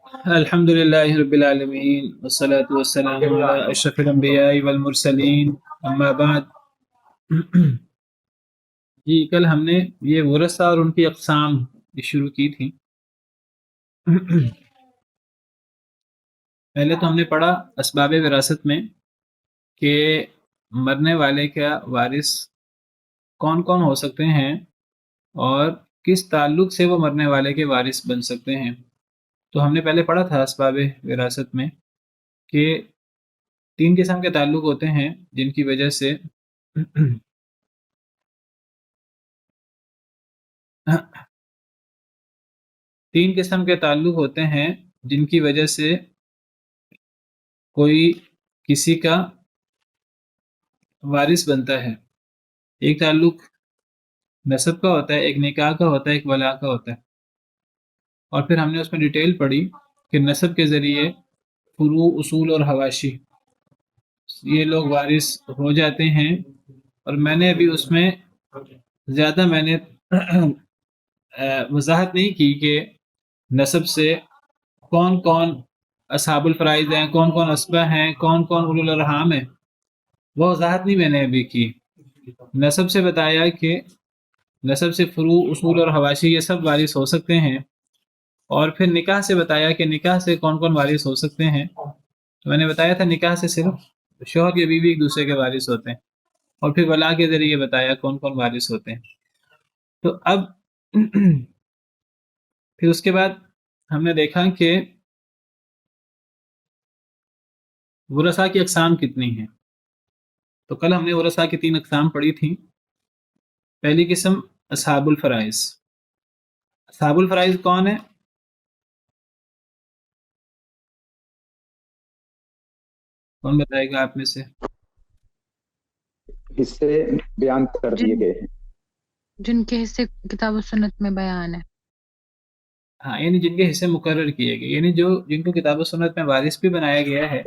الحمد لله رب العالمين والصلاة والسلام على أشرف الأنبياء والمرسلين أما بعد. جی کل ہم نے یہ ورثہ اور ان کی اقسام شروع کی تھی. پہلے تو ہم نے پڑھا اسباب وراثت میں کہ مرنے والے کا وارث کون کون ہو سکتے ہیں اور کس تعلق سے وہ مرنے والے کے وارث بن سکتے ہیں. تو ہم نے پہلے پڑھا تھا اسباب وراثت میں کہ 3 قسم کے تعلق ہوتے ہیں جن کی وجہ سے تین قسم کے تعلق ہوتے ہیں جن کی وجہ سے کوئی کسی کا وارث بنتا ہے. ایک تعلق نسب کا ہوتا ہے، ایک نکاح کا ہوتا ہے، ایک ولا کا ہوتا ہے. اور پھر ہم نے اس میں ڈیٹیل پڑھی کہ نسب کے ذریعے فروع، اصول اور حواشی یہ لوگ وارث ہو جاتے ہیں. اور میں نے ابھی اس میں زیادہ وضاحت نہیں کی کہ نسب سے کون کون اصحاب الفرائض ہیں، کون کون اسبہ ہیں، کون کون اولو الارحام ہیں. وہ وضاحت نہیں میں نے ابھی کی. نسب سے بتایا کہ نسب سے فروع، اصول اور حواشی یہ سب وارث ہو سکتے ہیں. اور پھر نکاح سے بتایا کہ نکاح سے کون کون وارث ہو سکتے ہیں. تو میں نے بتایا تھا نکاح سے صرف شوہر یا بیوی ایک دوسرے کے وارث ہوتے ہیں. اور پھر ولا کے ذریعے بتایا کون کون وارث ہوتے ہیں. تو اب پھر اس کے بعد ہم نے دیکھا کہ ورثاء کی اقسام کتنی ہیں. تو کل ہم نے ورثاء کی 3 اقسام پڑھی تھیں. پہلی قسم اصحاب الفرائض. اصحاب الفرائض کون ہے؟ کون بتائے گا آپ میں سے؟ حصے بیان کر دیے گئے ہیں، جن کے حصے کتاب و سنت میں بیان ہے. ہاں، یعنی جن کے حصے مقرر کیے گئے، یعنی جن کو کتاب و سنت میں وارث بھی بنایا گیا ہے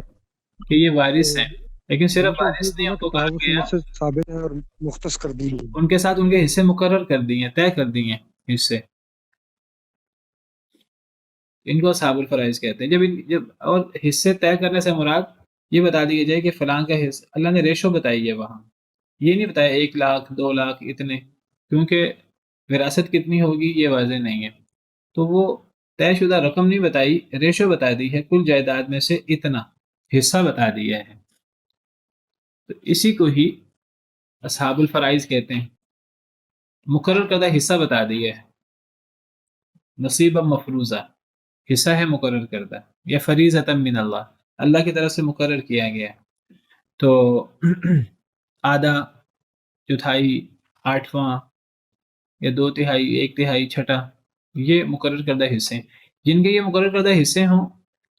کہ یہ وارث ہیں، لیکن صرف وارث نہیں، ان کو کہا گیا سے ثابت ہے اور مختص کر دی ہے. ان کے ساتھ ان کے حصے مقرر کر دیے، طے کر دیے حصے. ان کو اصحاب الفرائض کہتے ہیں. جب اور حصے طے کرنے سے مراد یہ بتا دیا جائے کہ فلاں کا حصہ، اللہ نے ریشو بتائی ہے وہاں، یہ نہیں بتایا 1 لاکھ 2 لاکھ اتنے، کیونکہ وراثت کتنی ہوگی یہ واضح نہیں ہے. تو وہ طے شدہ رقم نہیں بتائی، ریشو بتا دی ہے، کل جائیداد میں سے اتنا حصہ بتا دیا ہے. تو اسی کو ہی اصحاب الفرائض کہتے ہیں. مقرر کردہ حصہ بتا دیا ہے، نصیب مفروضہ حصہ ہے مقرر کردہ، یا فریضۃ من اللہ، اللہ کی طرف سے مقرر کیا گیا ہے. تو آدھا، چوتھائی، 8واں یا 2/3، 1/3، چھٹا، یہ مقرر کردہ حصے ہیں. جن کے یہ مقرر کردہ حصے ہوں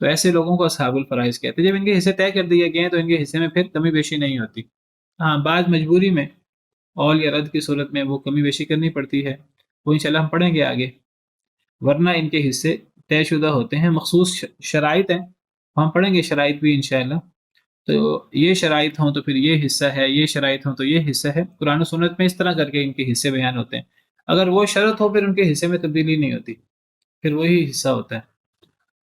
تو ایسے لوگوں کو اصحاب الفرائض کہتے ہیں. جب ان کے حصے طے کر دیے گئے ہیں تو ان کے حصے میں پھر کمی بیشی نہیں ہوتی. ہاں، بعض مجبوری میں اول یا رد کی صورت میں وہ کمی بیشی کرنی پڑتی ہے، وہ انشاءاللہ ہم پڑھیں گے آگے. ورنہ ان کے حصے طے شدہ ہوتے ہیں. مخصوص شرائط ہیں، ہم پڑھیں گے شرائط بھی انشاءاللہ. تو یہ شرائط ہوں تو پھر یہ حصہ ہے، یہ شرائط ہوں تو یہ حصہ ہے. قرآن و سنت میں اس طرح کر کے ان کے حصے بیان ہوتے ہیں. اگر وہ شرط ہو پھر ان کے حصے میں تبدیلی نہیں ہوتی، پھر وہی حصہ ہوتا ہے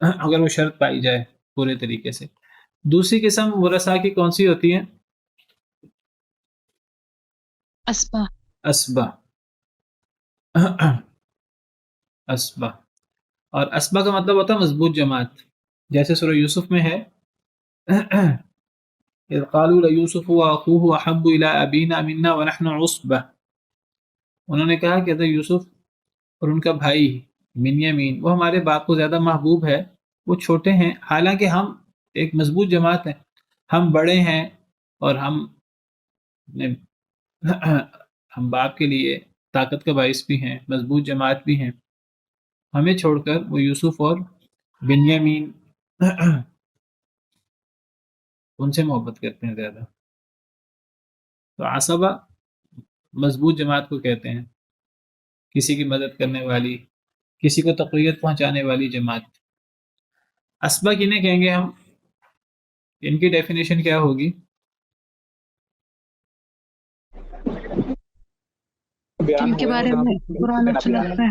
اگر وہ شرط پائی جائے پورے طریقے سے. دوسری قسم ورثاء کی کون سی ہوتی ہے؟ اسبا. اسبا. اسبا، اور اسبا کا مطلب ہوتا ہے مضبوط جماعت. جیسے سورہ یوسف میں ہے اذ قالوا لیوسف واخوہ احب الی ابینا منا ونحن عصبہ. انہوں نے کہا کہ حضرت یوسف اور ان کا بھائی بنیامین وہ ہمارے باپ کو زیادہ محبوب ہے، وہ چھوٹے ہیں حالانکہ ہم ایک مضبوط جماعت ہیں، ہم بڑے ہیں اور ہم باپ کے لیے طاقت کا باعث بھی ہیں، مضبوط جماعت بھی ہیں. ہمیں چھوڑ کر وہ یوسف اور بنیامین ان سے محبت کرتے ہیں زیادہ. تو عصبہ مضبوط جماعت کو کہتے ہیں، کسی کی مدد کرنے والی، کسی کو تقویت پہنچانے والی جماعت. اسبہ کنہیں کہیں گے ہم؟ ان کی ڈیفینیشن کیا ہوگی؟ بیان جن کے ہوئے بارے ہیں میں قرآن و سنت میں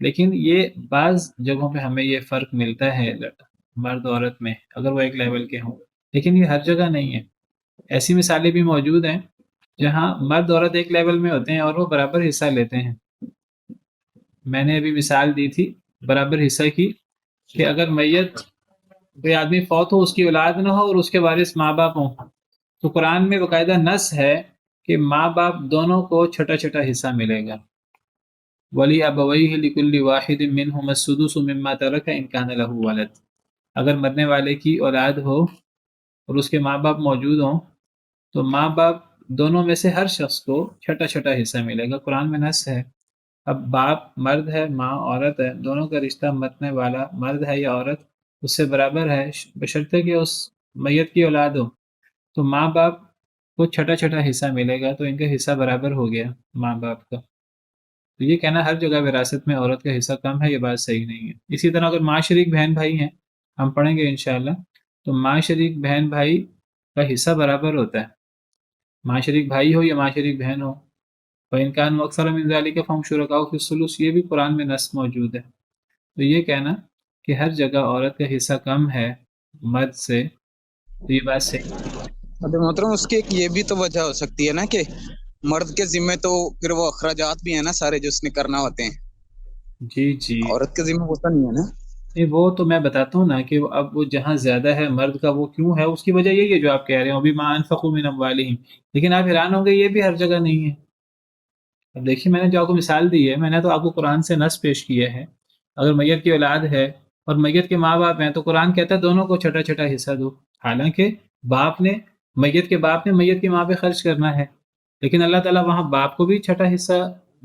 لیکن یہ بعض جگہوں پہ ہمیں یہ فرق ملتا ہے مرد عورت میں اگر وہ ایک لیول کے ہوں، لیکن یہ ہر جگہ نہیں ہے۔ ایسی مثالیں بھی موجود ہیں جہاں مرد عورت ایک لیول میں ہوتے ہیں اور وہ برابر حصہ لیتے ہیں۔ میں نے ابھی مثال دی تھی برابر حصہ کی کہ اگر میت کوئی آدمی فوت ہو، اس کی اولاد نہ ہو اور اس کے وارث ماں باپ ہوں، تو قرآن میں باقاعدہ نص ہے کہ ماں باپ دونوں کو چھٹا چھٹا حصہ ملے گا۔ ولی ابویہ لکل واحد منہما السدس مما ترک ان کان لہ ولد، اگر مرنے والے کی اولاد ہو اور اس کے ماں باپ موجود ہوں تو ماں باپ دونوں میں سے ہر شخص کو چھٹا چھٹا حصہ ملے گا۔ قرآن میں نص ہے۔ اب باپ مرد ہے، ماں عورت ہے، دونوں کا رشتہ مرنے والا مرد ہے یا عورت اس سے برابر ہے، بشرطے کہ اس میت کی اولاد ہو، تو ماں باپ کو چھٹا چھٹا حصہ ملے گا، تو ان کا حصہ برابر ہو گیا ماں باپ کا۔ تو یہ کہنا ہر جگہ وراثت میں عورت کا حصہ کم ہے، یہ بات صحیح نہیں ہے۔ اسی طرح اگر ماں شریک بہن بھائی ہیں، ہم پڑھیں گے انشاءاللہ، تو ماں شریک بہن بھائی کا حصہ برابر ہوتا ہے، ماں شریک بھائی ہو یا ماں شریک بہن ہو۔ فَإِنْ كَانُوا أَكْثَرَ مِنْ ذَلِكَ فَهُمْ شُرَكَاءُ فِي الثُّلُثِ، یہ بھی قرآن میں نص موجود ہے۔ تو یہ کہنا کہ ہر جگہ عورت کا حصہ کم ہے مرد سے، تو یہ بات صحیح ابھی محترم اس کی ایک یہ بھی تو وجہ ہو سکتی ہے نا کہ مرد کے ذمے تو پھر وہ اخراجات بھی ہیں نا سارے جو اس نے کرنا ہوتے ہیں، جی عورت کے ذمے ہوتا نہیں ہے نا۔ نہیں، وہ تو میں بتاتا ہوں نا کہ اب وہ جہاں زیادہ ہے مرد کا، وہ کیوں ہے، اس کی وجہ یہی ہے جو آپ کہہ رہے ہیں، ابھی ماں انفقوا من اموالہم، لیکن آپ حیران ہوں گے یہ بھی ہر جگہ نہیں ہے۔ اب دیکھیے میں نے جو آپ کو مثال دی ہے، میں نے تو آپ کو قرآن سے نص پیش کیا ہے۔ اگر میت کی اولاد ہے اور میت کے ماں باپ ہیں تو قرآن کہتا ہے دونوں کو چھٹا چھٹا حصہ دو، حالانکہ میت کے باپ نے میت کی ماں پہ خرچ کرنا ہے، لیکن اللہ تعالیٰ وہاں باپ کو بھی چھٹا حصہ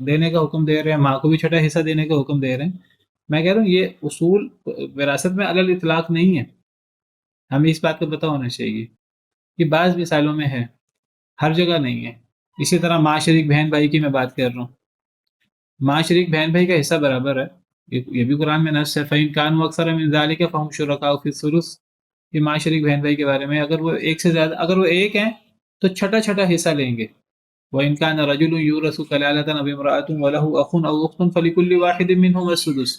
دینے کا حکم دے رہے ہیں، ماں کو بھی چھٹا حصہ دینے کا حکم دے رہے ہیں۔ میں کہہ رہا ہوں یہ اصول وراثت میں علی الاطلاق نہیں ہے، ہمیں اس بات کا پتہ ہونا چاہیے کہ بعض مثالوں میں ہے، ہر جگہ نہیں ہے۔ اسی طرح ماں شریک بہن بھائی کی میں بات کر رہا ہوں، ماں شریک بہن بھائی کا حصہ برابر ہے، یہ بھی قرآن میں نص ہے۔ فَإِنْ كَانُوا أَكْثَرَ مِنْ ذَلِكَ فَهُمْ شُرَكَاءُ فِي الثُّلُثِ، یہ ماں شریک بہن بھائی کے بارے میں، اگر وہ ایک سے زیادہ، اگر وہ ایک ہیں تو چھٹا چھٹا حصہ لیں گے۔ وَإِنْ كَانَ رَجُلٌ يُورَثُ كَلَالَةً أَوْ امْرَأَةٌ وَلَهُ أَخٌ أَوْ أُخْتٌ فَلِكُلِّ وَاحِدٍ مِّنْهُمَا السُّدُسُ،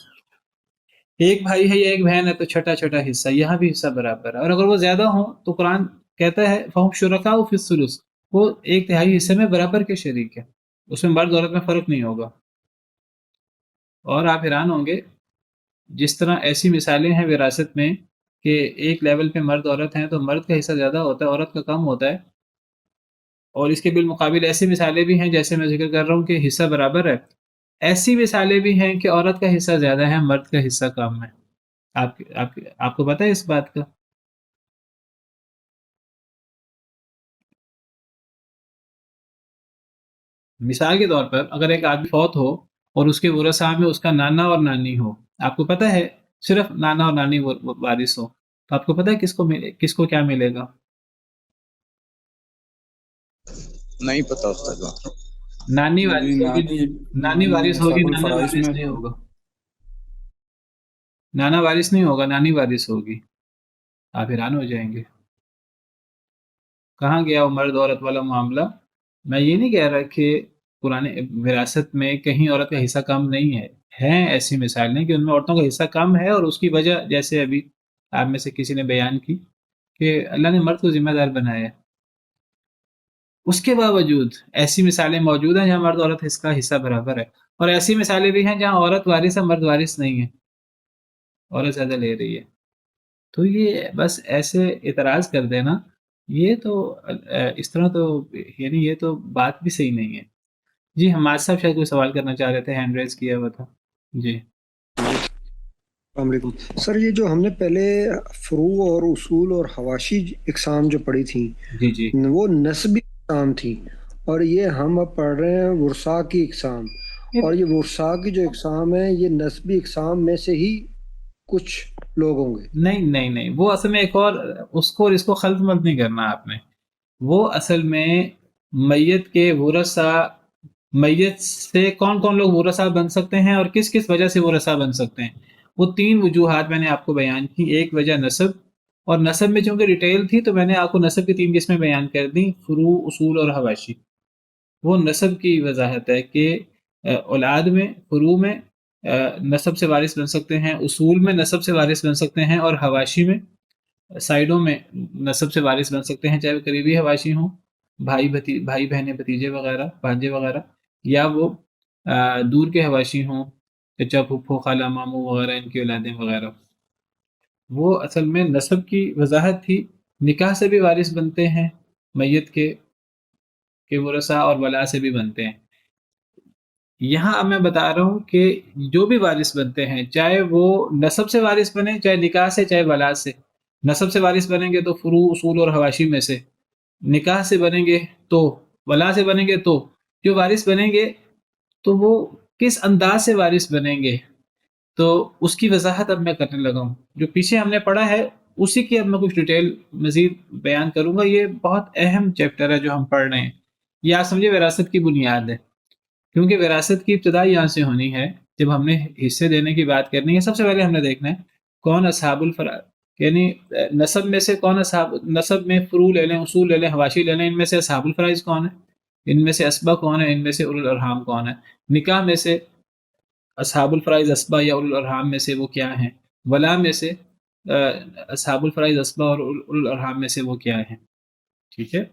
ایک بھائی ہے یا ایک بہن ہے تو چھٹا چھٹا حصہ، یہاں بھی حصہ برابر ہے۔ اور اگر وہ زیادہ ہوں تو قرآن کہتا ہے فَهُمْ شُرَكَاءُ فِي الثُّلُثِ، وہ ایک تہائی حصے میں برابر کے شریک ہے، اس میں مرد عورت میں فرق نہیں ہوگا۔ اور آپ حیران ہوں گے جس طرح ایسی مثالیں ہیں وراثت میں کہ ایک لیول پہ مرد عورت ہیں تو مرد کا حصہ زیادہ ہوتا ہے، عورت کا کم ہوتا ہے، اور اس کے بالمقابل ایسی مثالیں بھی ہیں جیسے میں ذکر کر رہا ہوں کہ حصہ برابر ہے، ایسی مثالیں بھی ہیں کہ عورت کا حصہ زیادہ ہے، مرد کا حصہ کم ہے۔ آپ کو پتہ ہے اس بات کا؟ مثال کے طور پر اگر ایک آدمی فوت ہو اور اس کے ورثاء میں اس کا نانا اور نانی ہو، آپ کو پتہ ہے صرف نانا اور نانی وارث ہو، تو آپ کو پتہ ہے کس کو کیا ملے گا؟ نہیں پتا استاد کو۔ نانی جی وارث ہوگی، نانی وارث ہوگی، نصاب نانا الفرائض وارث میں نہیں ہوگا، نانا وارث نہیں ہوگا، نانی وارث ہوگی۔ آپ حیران ہو جائیں گے کہاں گیا وہ مرد عورت والا معاملہ۔ میں یہ نہیں کہہ رہا کہ قرآن وراثت میں کہیں عورت کا حصہ کم نہیں ہے، ہیں ایسی مثالیں کہ ان میں عورتوں کا حصہ کم ہے، اور اس کی وجہ جیسے ابھی آپ میں سے کسی نے بیان کی کہ اللہ نے مرد کو ذمہ دار بنایا ہے۔ اس کے باوجود ایسی مثالیں موجود ہیں جہاں مرد عورت اس کا حصہ برابر ہے، اور ایسی مثالیں بھی ہیں جہاں عورت وارث ہے مرد وارث نہیں ہے، عورت زیادہ لے رہی ہے۔ تو یہ بس ایسے اعتراض کر دینا، یہ تو اس طرح تو یعنی یہ تو بات بھی صحیح نہیں ہے۔ جی حماد صاحب شاید کوئی سوال کرنا چاہ رہے تھے، ہینڈ ریز کیا ہوا تھا۔ جی السلام علیکم سر، یہ جو ہم نے پہلے فروع اور اصول اور حواشی اقسام جو پڑھی تھیں جی جی وہ نسبی اقسام تھی، اور یہ ہم اب پڑھ رہے ہیں ورثاء کی اقسام، اور یہ ورثاء کی جو اقسام ہے یہ نسبی اقسام میں سے ہی کچھ لوگ ہوں گے۔ نہیں، وہ اصل میں ایک اور اس کو اور اس کو خلط ملط نہیں کرنا آپ نے۔ وہ اصل میں میت کے ورثاء، میت سے کون کون لوگ ورثاء بن سکتے ہیں اور کس کس وجہ سے ورثاء بن سکتے ہیں، وہ تین وجوہات میں نے آپ کو بیان کی۔ ایک وجہ نسب، اور نسب میں چونکہ ڈیٹیل تھی تو میں نے آپ کو نسب کی تین قسمیں بیان کر دیں، فروع، اصول اور حواشی۔ وہ نسب کی وضاحت ہے کہ اولاد میں، فروع میں نسب سے وارث بن سکتے ہیں، اصول میں نسب سے وارث بن سکتے ہیں، اور حواشی میں سائڈوں میں نسب سے وارث بن سکتے ہیں، چاہے وہ قریبی حواشی ہوں، بھائی بہنیں بھتیجے وغیرہ بھانجے وغیرہ، یا وہ دور کے حواشی ہوں، چچا پھپھو خالہ ماموں وغیرہ ان کی اولادیں وغیرہ۔ وہ اصل میں نسب کی وضاحت تھی۔ نکاح سے بھی وارث بنتے ہیں میت کے ورثاء، اور ولا سے بھی بنتے ہیں۔ یہاں اب میں بتا رہا ہوں کہ جو بھی وارث بنتے ہیں، چاہے وہ نسب سے وارث بنے، چاہے نکاح سے، چاہے ولا سے۔ نسب سے وارث بنیں گے تو فروع، اصول اور حواشی میں سے، نکاح سے بنیں گے تو، ولا سے بنیں گے تو، جو وارث بنیں گے تو وہ کس انداز سے وارث بنیں گے، تو اس کی وضاحت اب میں کرنے لگا ہوں۔ جو پیچھے ہم نے پڑھا ہے اسی کی اب میں کچھ ڈیٹیل مزید بیان کروں گا۔ یہ بہت اہم چیپٹر ہے جو ہم پڑھ رہے ہیں، یہ آپ سمجھے وراثت کی بنیاد ہے، کیونکہ وراثت کی ابتدا یہاں سے ہونی ہے۔ جب ہم نے حصے دینے کی بات کرنی ہے، سب سے پہلے ہم نے دیکھنا ہے کون اصحاب الفرائض، یعنی نسب میں سے کون نسب میں فروع لے لیں، اصول لے لیں، حواشی لے لیں، ان میں سے اصحاب الفرائض کون ہے، ان میں سے اسبا کون ہے، ان میں سے اولو الارحام کون ہے۔ نکاح میں سے اصحاب الفرائض اسبا یا اولو الارحام میں سے وہ کیا ہیں، ولا میں سے اصحاب الفرائض اسبا اور اولو الارحام میں سے وہ کیا ہیں۔ ٹھیک ہے،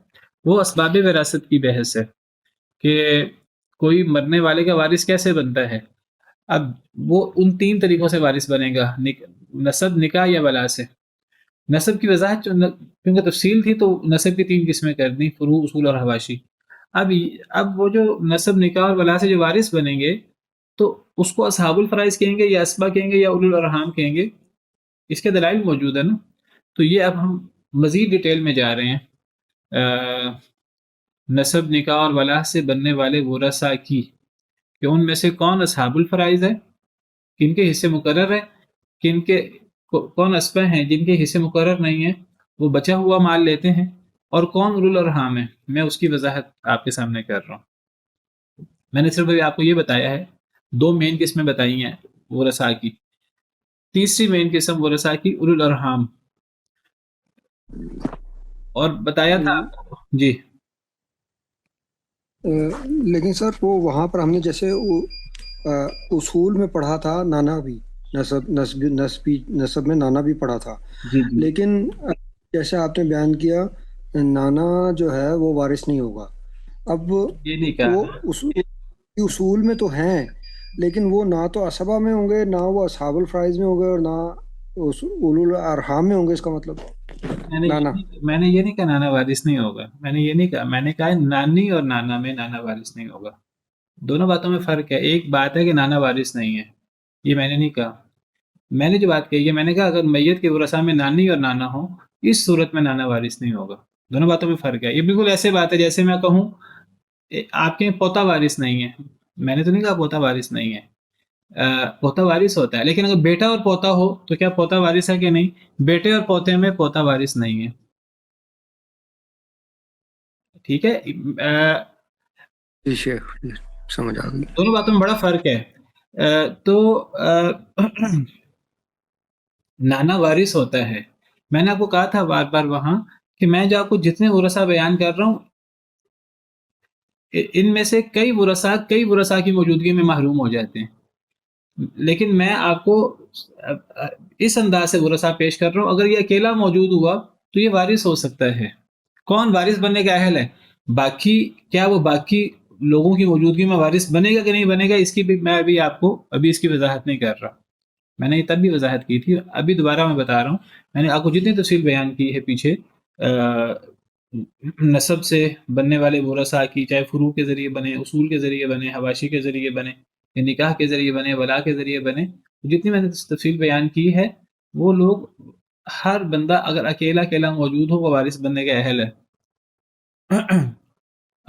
وہ اسباب وراثت کی بحث ہے کہ کوئی مرنے والے کا وارث کیسے بنتا ہے۔ اب وہ ان 3 طریقوں سے وارث بنے گا، نسب، نکاح یا ولا سے۔ نسب کی وضاحت کیونکہ تفصیل تھی تو نسب کی 3 قسمیں کر دیں، فروع، اصول اور حواشی۔ اب وہ جو نسب، نکاح اور ولا سے جو وارث بنیں گے تو اس کو اصحاب الفرائض کہیں گے یا اسبا کہیں گے یا اولو الارحام کہیں گے، اس کے دلائل موجود ہے نا۔ تو یہ اب ہم مزید ڈیٹیل میں جا رہے ہیں نسب، نکاح اور ولا سے بننے والے ورثاء کی، کہ ان میں سے کون اصحاب الفرائض ہے، کن کے حصے مقرر ہے، کون اسبا ہیں جن کے حصے مقرر نہیں ہیں، وہ بچا ہوا مال لیتے ہیں، اور کون اولو الارحام ہے، میں اس کی وضاحت آپ کے سامنے کر رہا ہوں۔ میں نے صرف ابھی آپ کو یہ بتایا ہے، 2 مین قسمیں بتائی ہیں ورثاء کی، تیسری مین قسم ورثاء کی اولو الارحام، اور بتایا تھا جی۔ لیکن سر وہ وہاں پر ہم نے جیسے اصول میں پڑھا تھا نانا بھی، نسب میں نانا بھی پڑھا تھا، جی لیکن جیسے آپ نے بیان کیا نانا جو ہے وہ وارث نہیں ہوگا۔ اب یہ نہیں کہا، وہ اصول میں تو ہیں، لیکن وہ نہ تو اسبا میں ہوں گے، نہ وہ اصحاب الفرائض میں ہوں گے، اور نہ اولو الارحام میں ہوں گے۔ اس کا مطلب نانا، میں نے یہ نہیں کہا نانا وارث نہیں ہوگا، میں نے یہ نہیں کہا، میں نے کہا نانی اور نانا میں نانا وارث نہیں ہوگا۔ دونوں باتوں میں فرق ہے۔ ایک بات ہے کہ نانا وارث نہیں ہے، یہ میں نے نہیں کہا۔ میں نے جو بات کہی ہے، میں نے کہا اگر میت کے ورثاء میں نانی اور نانا ہوں، اس صورت میں نانا وارث نہیں ہوگا۔ دونوں باتوں میں فرق ہے۔ یہ بالکل ایسے بات ہے جیسے میں کہوں آپ کے پوتا وارث نہیں ہے، میں نے تو نہیں کہا پوتا وارث نہیں ہے، پوتا وارث ہوتا ہے، لیکن اگر بیٹا اور پوتا ہو تو کیا پوتا وارث ہے کہ نہیں؟ بیٹے اور پوتے میں پوتا وارث نہیں ہے۔ ٹھیک ہے، جی شیخ، سمجھ آ گئی۔ دونوں باتوں میں بڑا فرق ہے۔ تو نانا وارث ہوتا ہے، میں نے آپ کو کہا تھا بار بار وہاں کہ میں جو آپ کو جتنے ورثاء بیان کر رہا ہوں، ان میں سے کئی ورثاء کی موجودگی میں محروم ہو جاتے ہیں، لیکن میں آپ کو اس انداز سے ورثاء پیش کر رہا ہوں۔ اگر یہ اکیلا موجود ہوا تو یہ وارث ہو سکتا ہے۔ کون وارث بننے کا اہل ہے؟ کیا وہ باقی لوگوں کی موجودگی میں وارث بنے گا کہ نہیں بنے گا، اس کی بھی میں ابھی اس کی وضاحت نہیں کر رہا۔ میں نے تب بھی وضاحت کی تھی، ابھی دوبارہ میں بتا رہا ہوں۔ میں نے آپ کو جتنی تفصیل بیان کی ہے پیچھے نسب سے بننے والے ورثاء کی، چاہے فروع کے ذریعے بنے، اصول کے ذریعے بنے، حواشی کے ذریعے بنے، یا نکاح کے ذریعے بنے، ولا کے ذریعے بنے، جتنی میں نے تفصیل بیان کی ہے، وہ لوگ ہر بندہ اگر اکیلا موجود ہو وہ وارث بننے کا اہل ہے۔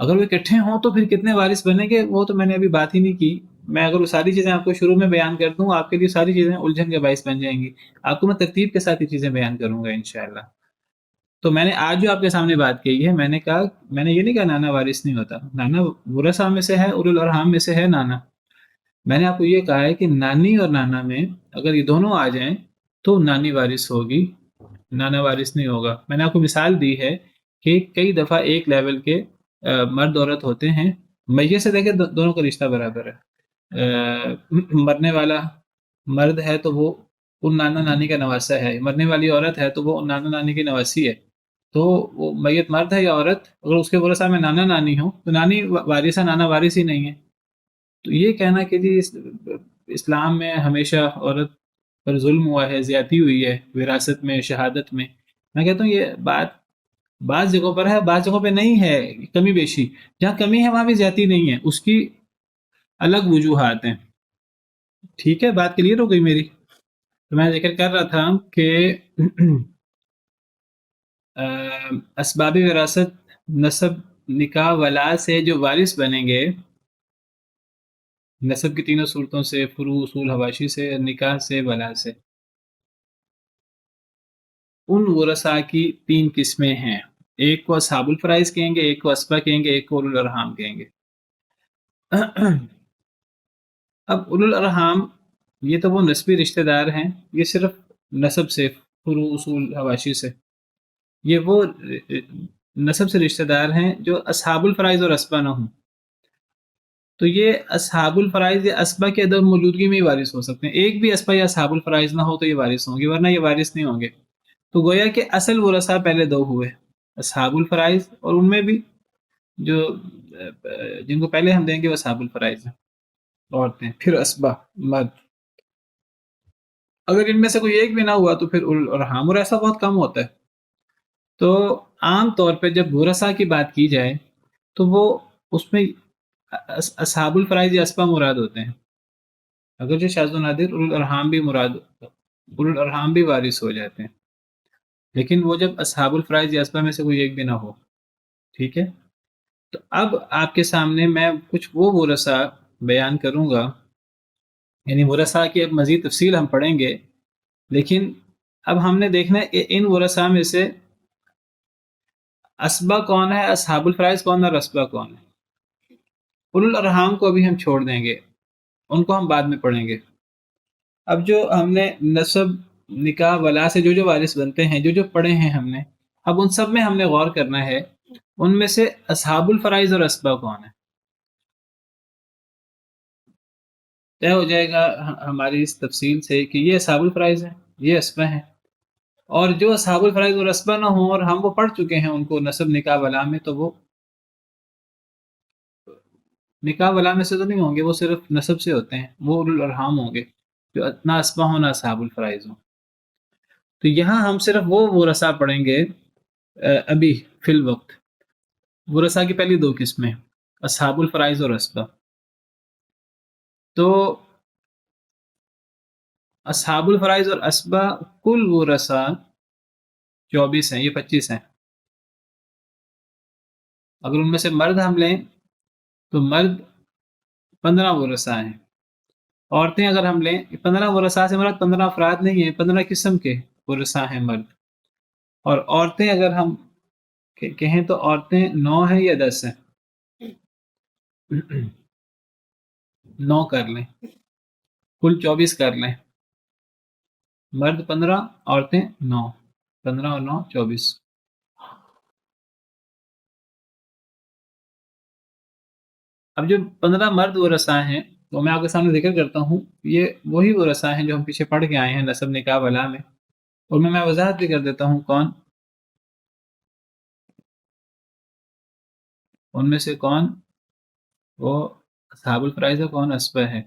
اگر وہ اکٹھے ہوں تو پھر کتنے وارث بنیں گے وہ تو میں نے ابھی بات ہی نہیں کی۔ میں اگر وہ ساری چیزیں آپ کو شروع میں بیان کر دوں، آپ کے لیے ساری چیزیں الجھن کے باعث بن جائیں گی۔ آپ کو میں ترتیب کے ساتھ یہ چیزیں بیان کروں گا انشاءاللہ۔ تو میں نے آج جو آپ کے سامنے بات کہی ہے، میں نے یہ نہیں کہا نانا وارث نہیں ہوتا، نانا ورثاء میں سے ہے، اولو الارحام میں سے ہے نانا۔ میں نے آپ کو یہ کہا ہے کہ نانی اور نانا میں اگر یہ دونوں آ جائیں تو نانی وارث ہوگی، نانا وارث نہیں ہوگا۔ میں نے آپ کو مثال دی ہے کہ کئی دفعہ ایک لیول کے مرد عورت ہوتے ہیں، میت سے دیکھیں دونوں کا رشتہ برابر ہے، مرنے والا مرد ہے تو وہ ان نانا نانی کا نواسا ہے، مرنے والی عورت ہے تو وہ ان نانا نانی کی نواسی ہے. تو وہ میت مرد ہے یا عورت، اگر اس کے ورثہ میں نانا نانی ہوں تو نانی وارثہ، نانا وارث ہی نہیں ہے. تو یہ کہنا کہ جی اسلام میں ہمیشہ عورت پر ظلم ہوا ہے، زیادتی ہوئی ہے وراثت میں، شہادت میں کہتا ہوں یہ بات بعض جگہوں پر ہے، بعض جگہوں پہ نہیں ہے، کمی بیشی. جہاں کمی ہے وہاں بھی زیادتی نہیں ہے، اس کی الگ وجوہات ہیں. ٹھیک ہے، بات کلیئر ہو گئی میری؟ تو میں ذکر کر رہا تھا کہ اسباب وراثت، نسب، نکاح، ولا سے جو وارث بنیں گے، نسب کی تینوں صورتوں سے، فروع، اصول، حواشی سے، نکاح سے، ولا سے، ان ورثاء کی 3 قسمیں ہیں. ایک کو اصحاب الفرائض کہیں گے، ایک کو اسبا کہیں گے، ایک کو اولو الارحام کہیں گے. اب اولو الارحام یہ تو وہ نسبی رشتہ دار ہیں، یہ صرف نسب سے، فروع، اصول، حواشی سے. یہ وہ نسب سے رشتہ دار ہیں جو اصحاب الفرائض اور اسبا نہ ہوں. تو یہ اصحاب الفرائض یا اسبا کے عدم موجودگی میں ہی وارث ہو سکتے ہیں. ایک بھی اسبا یا اصحاب الفرائض نہ ہو تو یہ وارث ہوں گے، ورنہ یہ وارث نہیں ہوں گے. تو گویا کہ اصل ورثاء پہلے 2 ہوئے، اصحاب الفرائض، اور ان میں بھی جو جن کو پہلے ہم دیں گے وہ اصحاب الفرائض ہیں، عورتیں، پھر اسبا، مرد. اگر ان میں سے کوئی ایک بھی نہ ہوا تو پھر الارحام، اور ایسا بہت کم ہوتا ہے. تو عام طور پہ جب ورثاء کی بات کی جائے تو وہ اس میں اصحاب الفرائض یا اسبا مراد ہوتے ہیں. اگر جو شاذ و نادر الارحام بھی مراد، الارحام بھی وارث ہو جاتے ہیں، لیکن وہ جب اصحاب الفرائض یا اسبا میں سے کوئی ایک بھی نہ ہو. ٹھیک ہے، تو اب آپ کے سامنے میں کچھ وہ ورثاء بیان کروں گا، یعنی ورثاء کی اب مزید تفصیل ہم پڑھیں گے، لیکن اب ہم نے دیکھنا ہے کہ ان ورثاء میں سے اسبا کون ہے، اصحاب الفرائض کون ہے، اور اسبا کون ہے. اولو الارحام کو ابھی ہم چھوڑ دیں گے، ان کو ہم بعد میں پڑھیں گے. اب جو ہم نے نسب، نکاح، ولا سے جو وارث بنتے ہیں، جو پڑھے ہیں ہم نے، اب ان سب میں ہم نے غور کرنا ہے ان میں سے اصحاب الفرائض اور اسبا کون ہے. طے ہو جائے گا ہماری اس تفصیل سے کہ یہ اصحاب الفرائض ہیں، یہ اسبا ہیں. اور جو اصحاب الفرائض اور اسبا نہ ہوں اور ہم وہ پڑھ چکے ہیں ان کو نسب، نکاح، ولا میں، تو وہ نکاح ولا میں سے تو نہیں ہوں گے، وہ صرف نسب سے ہوتے ہیں، وہ اولو الارحام ہوں گے جو نہ اسبا ہوں نہ اصحاب الفرائض ہوں. تو یہاں ہم صرف وہ ورثاء پڑھیں گے ابھی فی الوقت. ورثاء کی پہلی 2 قسمیں، اصحاب الفرائض اور اسبا. تو اصحاب الفرائض اور اسبا کل ورثاء 24 ہیں، یہ 25 ہیں. اگر ان میں سے مرد ہم لیں تو مرد 15 ورثاء ہیں. عورتیں اگر ہم لیں، 15 ورثاء سے مراد 15 افراد نہیں ہیں، 15 قسم کے ورثاء ہیں مرد. اور عورتیں اگر ہم کہیں تو عورتیں 9 ہیں یا 10 ہیں، 9 کر لیں، کل 24 کر لیں. مرد 15، عورتیں 9، 15 اور 9 24. اب جو 15 مرد ورثاء ہیں وہ میں آپ کے سامنے ذکر کرتا ہوں، یہ وہی ورثاء ہیں جو ہم پیچھے پڑھ کے آئے ہیں نسب، نکاح، ولا میں. اور میں وضاحت بھی کر دیتا ہوں کون ان میں سے کون وہ اصحاب الفرائض ہے، کون اسبا ہے.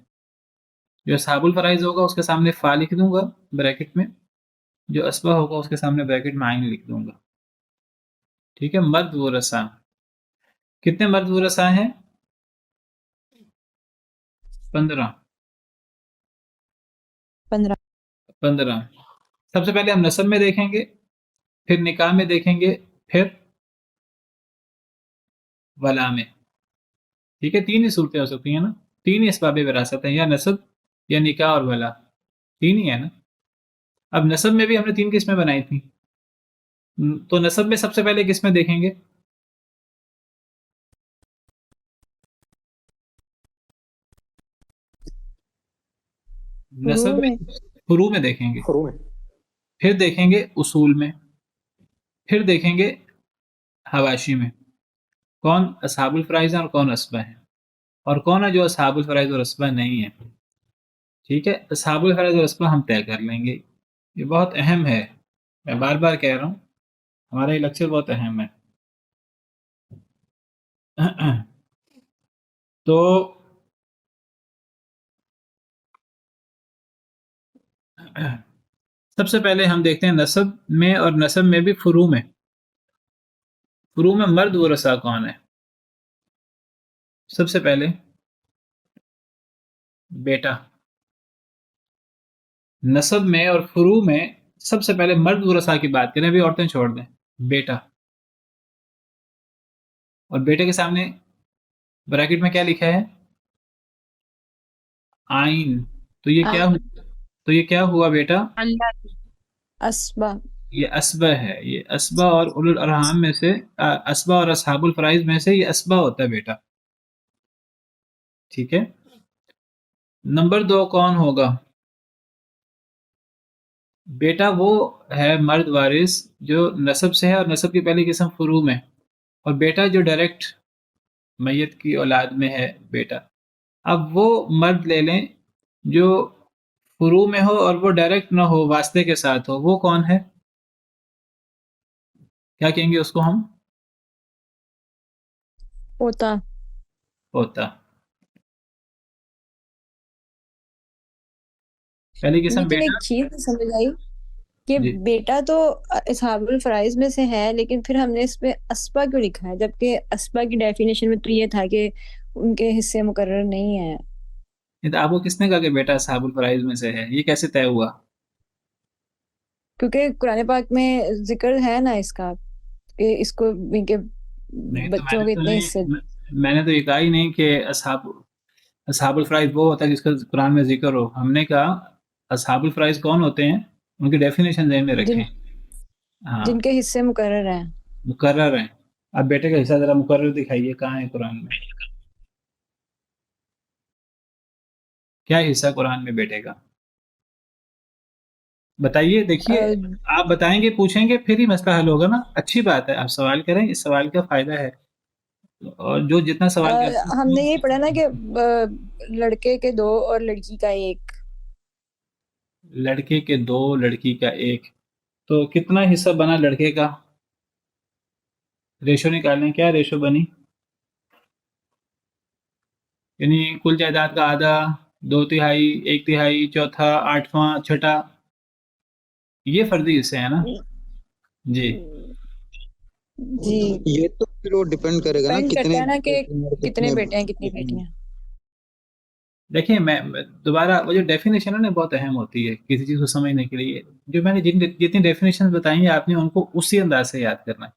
جو اصحاب الفرائض ہوگا اس کے سامنے فا لکھ دوں گا بریکٹ میں، جو اسبا ہوگا اس کے سامنے بریکٹ میں عین لکھ دوں گا. ٹھیک ہے. مرد ورثاء کتنے مرد ورثاء ہیں؟ 15. 15. سب سے پہلے ہم نسب میں دیکھیں گے، پھر نکاح میں دیکھیں گے، پھر ولا میں. ٹھیک ہے، 3 ہی صورتیں ہو سکتی ہیں نا، 3 ہی اسباب وراثت ہیں، یا نسب یا نکاح اور ولا، 3 ہی ہے نا. اب نسب میں بھی ہم نے 3 قسمیں بنائی تھیں، تو نسب میں سب سے پہلے قسمیں دیکھیں گے. نسب میں فروع میں دیکھیں گے، فروع میں پھر دیکھیں گے اصول میں، پھر دیکھیں گے حواشی میں کون اصحاب الفرائض ہیں اور کون اسبا ہیں. اور کون ہے جو اصحاب الفرائض اور اسبہ نہیں ہے. ٹھیک ہے, اصحاب الفرائض اور اسبہ ہم طے کر لیں گے. یہ بہت اہم ہے, میں بار بار کہہ رہا ہوں, ہمارا یہ لیکچر بہت اہم ہے. تو سب سے پہلے ہم دیکھتے ہیں نسب میں, اور نسب میں بھی فروع میں. فروع میں مرد ورثہ کون ہے؟ سب سے پہلے بیٹا. نسب میں اور فروع میں سب سے پہلے مرد ورثہ کی بات کریں, ابھی عورتیں چھوڑ دیں. بیٹا, اور بیٹے کے سامنے بریکٹ میں کیا لکھا ہے؟ آئین. تو یہ کیا ہوا بیٹا؟ اللہ اسبا یہ اسبہ ہے. یہ اسبہ اور اولو الارحام میں سے, اسبہ اور اصحاب الفرائض میں سے یہ اسبہ ہوتا ہے بیٹا. ٹھیک ہے. نمبر 2 کون ہوگا؟ بیٹا وہ ہے مرد وارث جو نسب سے ہے, اور نسب کی پہلی قسم فروع میں. اور بیٹا جو ڈائریکٹ میت کی اولاد میں ہے بیٹا. اب وہ مرد لے لیں جو فروع میں ہو اور وہ ڈائریکٹ نہ ہو, واسطے کے ساتھ ہو. وہ کون ہے؟ کیا کہیں گے اس کو ہم؟ ہوتا. پہلی قسم لیکن بیٹا. ایک چیز نہیں سمجھ آئی کہ جی. بیٹا تو اصحاب الفرائض میں سے ہے, لیکن پھر ہم نے اس پہ اسبا کیوں لکھا ہے, جبکہ اسبا کی ڈیفینیشن میں تو یہ تھا کہ ان کے حصے مقرر نہیں ہیں. یہ تو آپ کو کس نے کہا کہ بیٹا اصحاب الفرائض میں سے ہے؟ یہ کیسے طے ہوا؟ کیونکہ قرآن پاک میں ذکر ہے نا اس کا, کہ اس کو ان کے نہیں, تو بچوں کے اتنے حصے. میں نے تو یہ کہا ہی نہیں کہ اصحاب الفرائض وہ ہوتا ہے جس کا قرآن میں ذکر ہو. ہم نے کہا اصحاب الفرائض کون ہوتے ہیں, ان کی ڈیفینیشن ذہن میں رکھیں. ہاں, جن کے حصے مقرر ہیں. مقرر ہیں. اب بیٹے کا حصہ ذرا مقرر دکھائیے, کہاں ہے قرآن میں؟ کیا حصہ قرآن میں بیٹے کا بتائیے. دیکھیے, آپ بتائیں گے, پوچھیں گے, پھر ہی مسئلہ حل ہوگا نا. اچھی بات ہے, آپ سوال کریں, اس سوال کا فائدہ ہے. اور جو جتنا سوال کرتے ہیں ہم نے یہ پڑھا نا کہ لڑکے کے 2 اور لڑکی کا 1. لڑکے کے 2 لڑکی کا 1, تو کتنا حصہ بنا لڑکے کا؟ ریشو نکالیں. کیا ریشو بنی؟ یعنی کل جائیداد کا آدھا, 2/3, 1/3, چوتھا, 8واں, چھٹا, یہ فردی حصے ہیں نا. جی جی, یہ تو پھر وہ ڈیپینڈ کرے گا نا ڈیپینڈ کتنے کرتا ہے نا کہ کتنے بیٹے ہیں کتنی بیٹیاں. دیکھیں, میں دوبارہ وہ جو ڈیفینیشن ہے نا بہت اہم ہوتی ہے کسی چیز کو سمجھنے کے لیے. جو میں نے جتنی ڈیفینیشن بتائی ہیں آپ نے ان کو اسی انداز سے یاد کرنا ہے.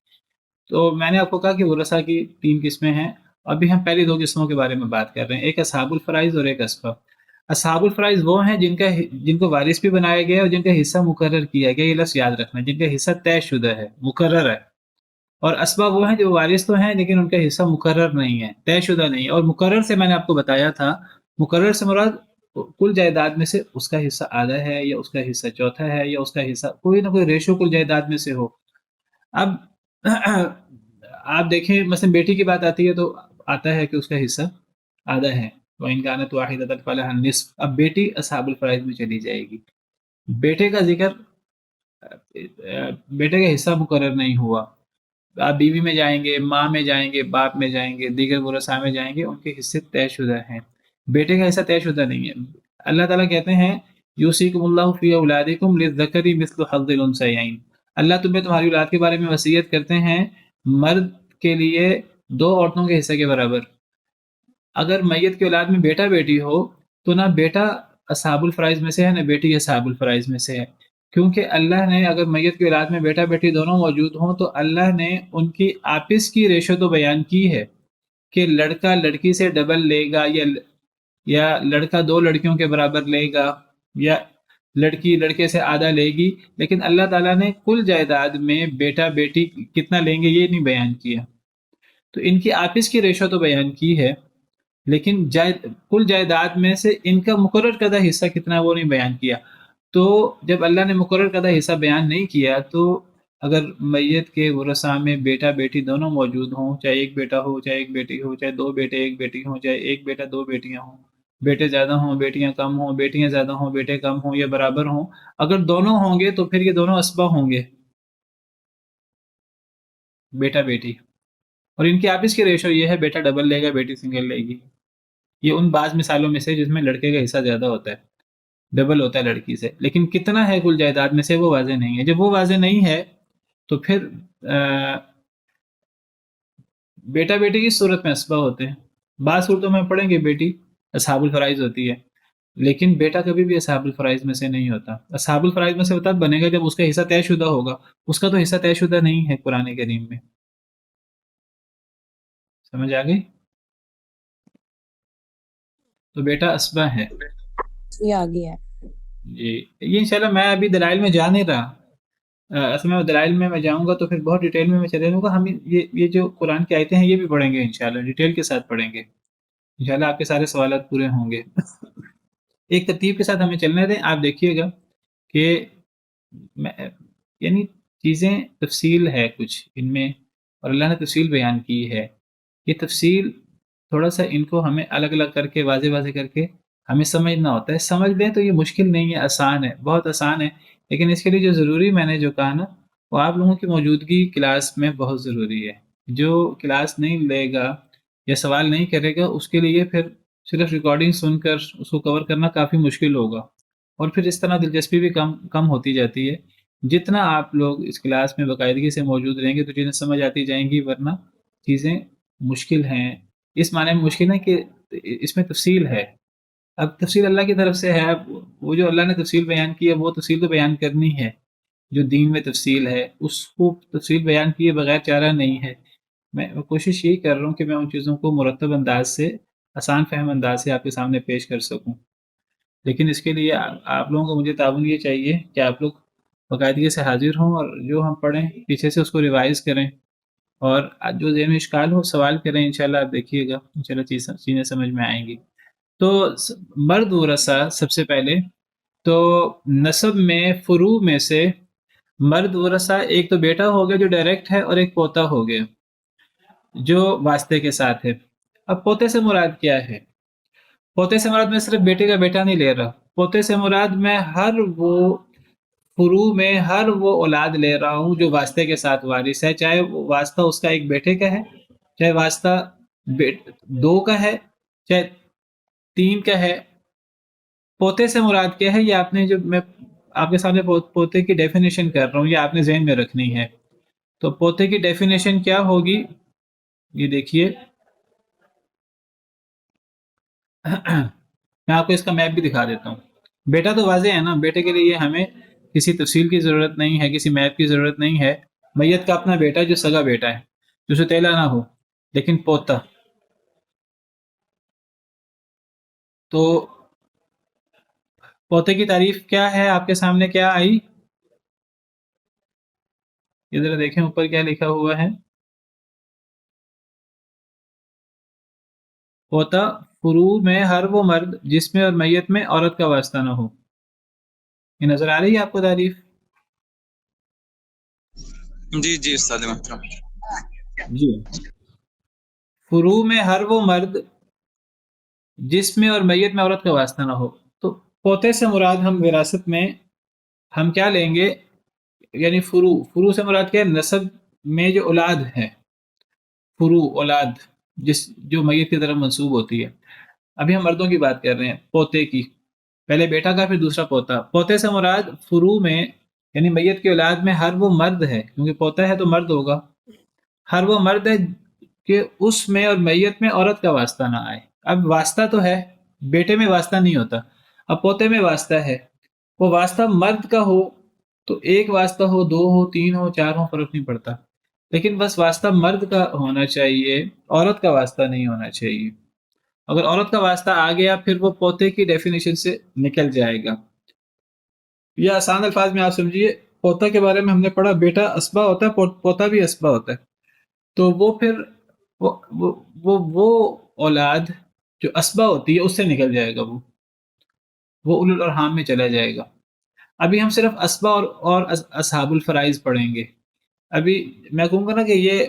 تو میں نے آپ کو کہا کہ ورثہ کی 3 قسمیں ہیں. ابھی ہم پہلی 2 قسموں کے بارے میں بات کر رہے ہیں, ایک اصحاب الفرائض اور ایک اسبہ. اصحاب الفرائض وہ ہیں جن کو وارث بھی بنایا گیا اور جن کا حصہ مقرر کیا گیا. یہ لفظ یاد رکھنا, جن کا حصہ طے شدہ ہے, مقرر ہے. اور اسبہ وہ ہیں جو وارث تو ہیں لیکن ان کا حصہ مقرر نہیں ہے, طے شدہ نہیں ہے. اور مقرر سے میں نے آپ کو بتایا تھا, مقرر سے مراد کل جائیداد میں سے اس کا حصہ آدھا ہے, یا اس کا حصہ چوتھا ہے, یا اس کا حصہ کوئی نہ کوئی ریشو کل جائیداد میں سے ہو. اب آپ دیکھیں, مثلا بیٹی کی بات آتی ہے تو آتا ہے کہ اس کا حصہ آدھا ہے. وَإِنْ كَانَتْ وَاحِدَةً فَلَهَا النِّصْفُ. اب بیٹی اصحاب الفرائض میں چلی جائے گی. بیٹے کا ذکر, بیٹے کا حصہ مقرر نہیں ہوا. آپ بیوی میں جائیں گے, ماں میں جائیں گے, باپ میں جائیں گے, دیگر ورثاء میں جائیں گے, ان کے حصے طے شدہ ہیں. بیٹے کا حصہ طے شدہ نہیں ہے. اللہ تعالیٰ کہتے ہیں یوصیکم اللہ فی اولادکم للذکر مثل حظ الانثیین. اللہ تمہیں تمہاری اولاد کے بارے میں وصیت کرتے ہیں مرد کے لیے 2 عورتوں کے حصے کے برابر. اگر میت کی اولاد میں بیٹا بیٹی ہو تو نہ بیٹا اصحاب الفرائض میں سے ہے, نہ بیٹی اصحاب الفرائض میں سے ہے. کیونکہ اللہ نے, اگر میت کی اولاد میں بیٹا بیٹی دونوں موجود ہوں تو اللہ نے ان کی آپس کی ریشو تو بیان کی ہے کہ لڑکا لڑکی سے ڈبل لے گا, یا لڑکا 2 لڑکیوں کے برابر لے گا, یا لڑکی لڑکے سے آدھا لے گی. لیکن اللہ تعالیٰ نے کل جائیداد میں بیٹا بیٹی کتنا لیں گے یہ نہیں بیان کیا. تو ان کی آپس کی ریشو تو بیان کی ہے, لیکن کل جائیداد میں سے ان کا مقرر کردہ حصہ کتنا وہ نہیں بیان کیا. تو جب اللہ نے مقرر کردہ حصہ بیان نہیں کیا تو اگر میت کے ورثاء میں بیٹا بیٹی دونوں موجود ہوں، چاہے ایک بیٹا ہو چاہے ایک بیٹی ہو، چاہے دو بیٹے ایک بیٹی ہوں، چاہے ایک بیٹا دو بیٹیاں ہوں، بیٹے زیادہ ہوں بیٹیاں کم ہوں، بیٹیاں زیادہ ہوں بیٹے کم ہوں یا برابر ہوں، اگر دونوں ہوں گے تو پھر یہ دونوں اسبا ہوں گے، بیٹا بیٹی، اور ان کی آپس کی ریشو یہ ہے بیٹا ڈبل لے گا بیٹی سنگل لے گی۔ یہ ان بعض مثالوں میں سے جس میں لڑکے کا حصہ زیادہ ہوتا ہے، ڈبل ہوتا ہے لڑکی سے، لیکن کتنا ہے کل جائیداد میں سے وہ واضح نہیں ہے۔ جب وہ واضح نہیں ہے تو پھر بیٹا بیٹی کی صورت میں اسبا ہوتے ہیں، بعض صورتوں میں پڑھیں گے بیٹی اصحاب الفرائض ہوتی ہے، لیکن بیٹا کبھی بھی اصحاب الفرائض میں سے نہیں ہوتا۔ اصحاب الفرائض میں سے تب بنے گا جب اس کا حصہ طے شدہ ہوگا، اس کا تو حصہ طے شدہ نہیں ہے قرآن کریم میں، سمجھ آ گئی؟ تو بیٹا اسبا ہے یہ آ گیا ہے۔ جی۔ یہ انشاءاللہ میں ابھی دلائل میں جا نہیں رہا، اصل میں دلائل میں جاؤں گا تو پھر بہت ڈیٹیل میں چلے جاؤں گا۔ ہم یہ جو قرآن کی آیتیں ہیں یہ بھی پڑھیں گے انشاءاللہ، ڈیٹیل کے ساتھ پڑھیں گے انشاءاللہ، آپ کے سارے سوالات پورے ہوں گے۔ ایک ترتیب کے ساتھ ہمیں چلنے دیں، آپ دیکھیے گا کہ یعنی چیزیں تفصیل ہے کچھ ان میں، اور اللہ نے تفصیل بیان کی ہے۔ یہ تفصیل تھوڑا سا ان کو ہمیں الگ الگ کر کے واضح واضح کر کے ہمیں سمجھنا ہوتا ہے۔ سمجھ لیں تو یہ مشکل نہیں ہے، آسان ہے، بہت آسان ہے، لیکن اس کے لیے جو ضروری میں نے جو کہا نا وہ آپ لوگوں کی موجودگی کلاس میں بہت ضروری ہے۔ جو کلاس نہیں لے گا یا سوال نہیں کرے گا اس کے لیے پھر صرف ریکارڈنگ سن کر اس کو کور کرنا کافی مشکل ہوگا، اور پھر اس طرح دلچسپی بھی کم ہوتی جاتی ہے۔ جتنا آپ لوگ اس کلاس میں باقاعدگی سے موجود رہیں گے تو چیزیں سمجھ آتی جائیں گی، ورنہ چیزیں مشکل ہیں، اس معنی میں مشکل ہے کہ اس میں تفصیل ہے۔ اب تفصیل اللہ کی طرف سے ہے، اب وہ جو اللہ نے تفصیل بیان کی ہے وہ تفصیل تو بیان کرنی ہے، جو دین میں تفصیل ہے اس کو تفصیل بیان کیے بغیر چارہ نہیں ہے۔ میں کوشش یہی کر رہا ہوں کہ میں ان چیزوں کو مرتب انداز سے، آسان فہم انداز سے آپ کے سامنے پیش کر سکوں، لیکن اس کے لیے آپ لوگوں کو مجھے تعاون یہ چاہیے کہ آپ لوگ باقاعدگی سے حاضر ہوں اور جو ہم پڑھیں پیچھے سے اس کو ریوائز کریں، اور جو ذہن میں اشکال ہو سوال کریں، انشاءاللہ آپ دیکھیے گا انشاءاللہ چیزیں سمجھ میں آئیں گی۔ تو مرد ورثہ سب سے پہلے تو نسب میں فروع میں سے مرد ورثہ ایک تو بیٹا ہو گیا جو ڈائریکٹ ہے، اور ایک پوتا ہو گیا جو واسطے کے ساتھ ہے۔ اب پوتے سے مراد کیا ہے؟ پوتے سے مراد میں صرف بیٹے کا بیٹا نہیں لے رہا، پوتے سے مراد میں ہر وہ فروع میں ہر وہ اولاد لے رہا ہوں جو واسطے کے ساتھ وارث ہے، چاہے وہ واسطہ اس کا ایک بیٹے کا ہے، چاہے واسطہ دو کا ہے، چاہے تین کا ہے۔ پوتے سے مراد کیا ہے؟ یہ آپ نے جو میں آپ کے سامنے پوتے کی ڈیفینیشن کر رہا ہوں، یہ آپ نے ذہن میں رکھنی ہے۔ تو پوتے کی ڈیفینیشن کیا ہوگی یہ دیکھیے، میں آپ کو اس کا میپ بھی دکھا دیتا ہوں۔ بیٹا تو واضح ہے نا، بیٹے کے لیے ہمیں کسی تفصیل کی ضرورت نہیں ہے، کسی میپ کی ضرورت نہیں ہے۔ میت کا اپنا بیٹا جو سگا بیٹا ہے، جو ستیلا نہ ہو، لیکن پوتا، تو پوتے کی تعریف کیا ہے آپ کے سامنے کیا آئی؟ یہ ذرا دیکھیں اوپر کیا لکھا ہوا ہے۔ پوتا فروع میں ہر وہ مرد جس میں اور میت میں عورت کا واسطہ نہ ہو۔ یہ نظر آ رہی ہے آپ کو تعریف؟ جی جی استاد محترم۔ جی، فروع میں ہر وہ مرد جس میں اور میت میں عورت کا واسطہ نہ ہو۔ تو پوتے سے مراد ہم وراثت میں ہم کیا لیں گے؟ یعنی فروع سے مراد کیا ہے؟ نسب میں جو اولاد ہے، فروع اولاد جو میت کی طرف منسوب ہوتی ہے۔ ابھی ہم مردوں کی بات کر رہے ہیں، پوتے کی، پہلے بیٹا کا پھر دوسرا پوتا۔ پوتے سے مراد فروع میں یعنی میت کی اولاد میں ہر وہ مرد ہے، کیونکہ پوتا ہے تو مرد ہوگا، ہر وہ مرد ہے کہ اس میں اور میت میں عورت کا واسطہ نہ آئے۔ اب واسطہ تو ہے، بیٹے میں واسطہ نہیں ہوتا، اب پوتے میں واسطہ ہے، وہ واسطہ مرد کا ہو تو ایک واسطہ ہو، دو ہو، تین ہو، چار ہو، فرق نہیں پڑتا، لیکن بس واسطہ مرد کا ہونا چاہیے، عورت کا واسطہ نہیں ہونا چاہیے۔ اگر عورت کا واسطہ آ گیا پھر وہ پوتے کی ڈیفینیشن سے نکل جائے گا۔ یہ آسان الفاظ میں آپ سمجھیے، پوتا کے بارے میں ہم نے پڑھا بیٹا اسبا ہوتا ہے، پوتا بھی اسبا ہوتا ہے، تو وہ پھر وہ اولاد جو اسبا ہوتی ہے اس سے نکل جائے گا، وہ اولو الارحام میں چلا جائے گا۔ ابھی ہم صرف اسبا اور اصحاب الفرائض پڑھیں گے، ابھی میں کہوں گا نا کہ یہ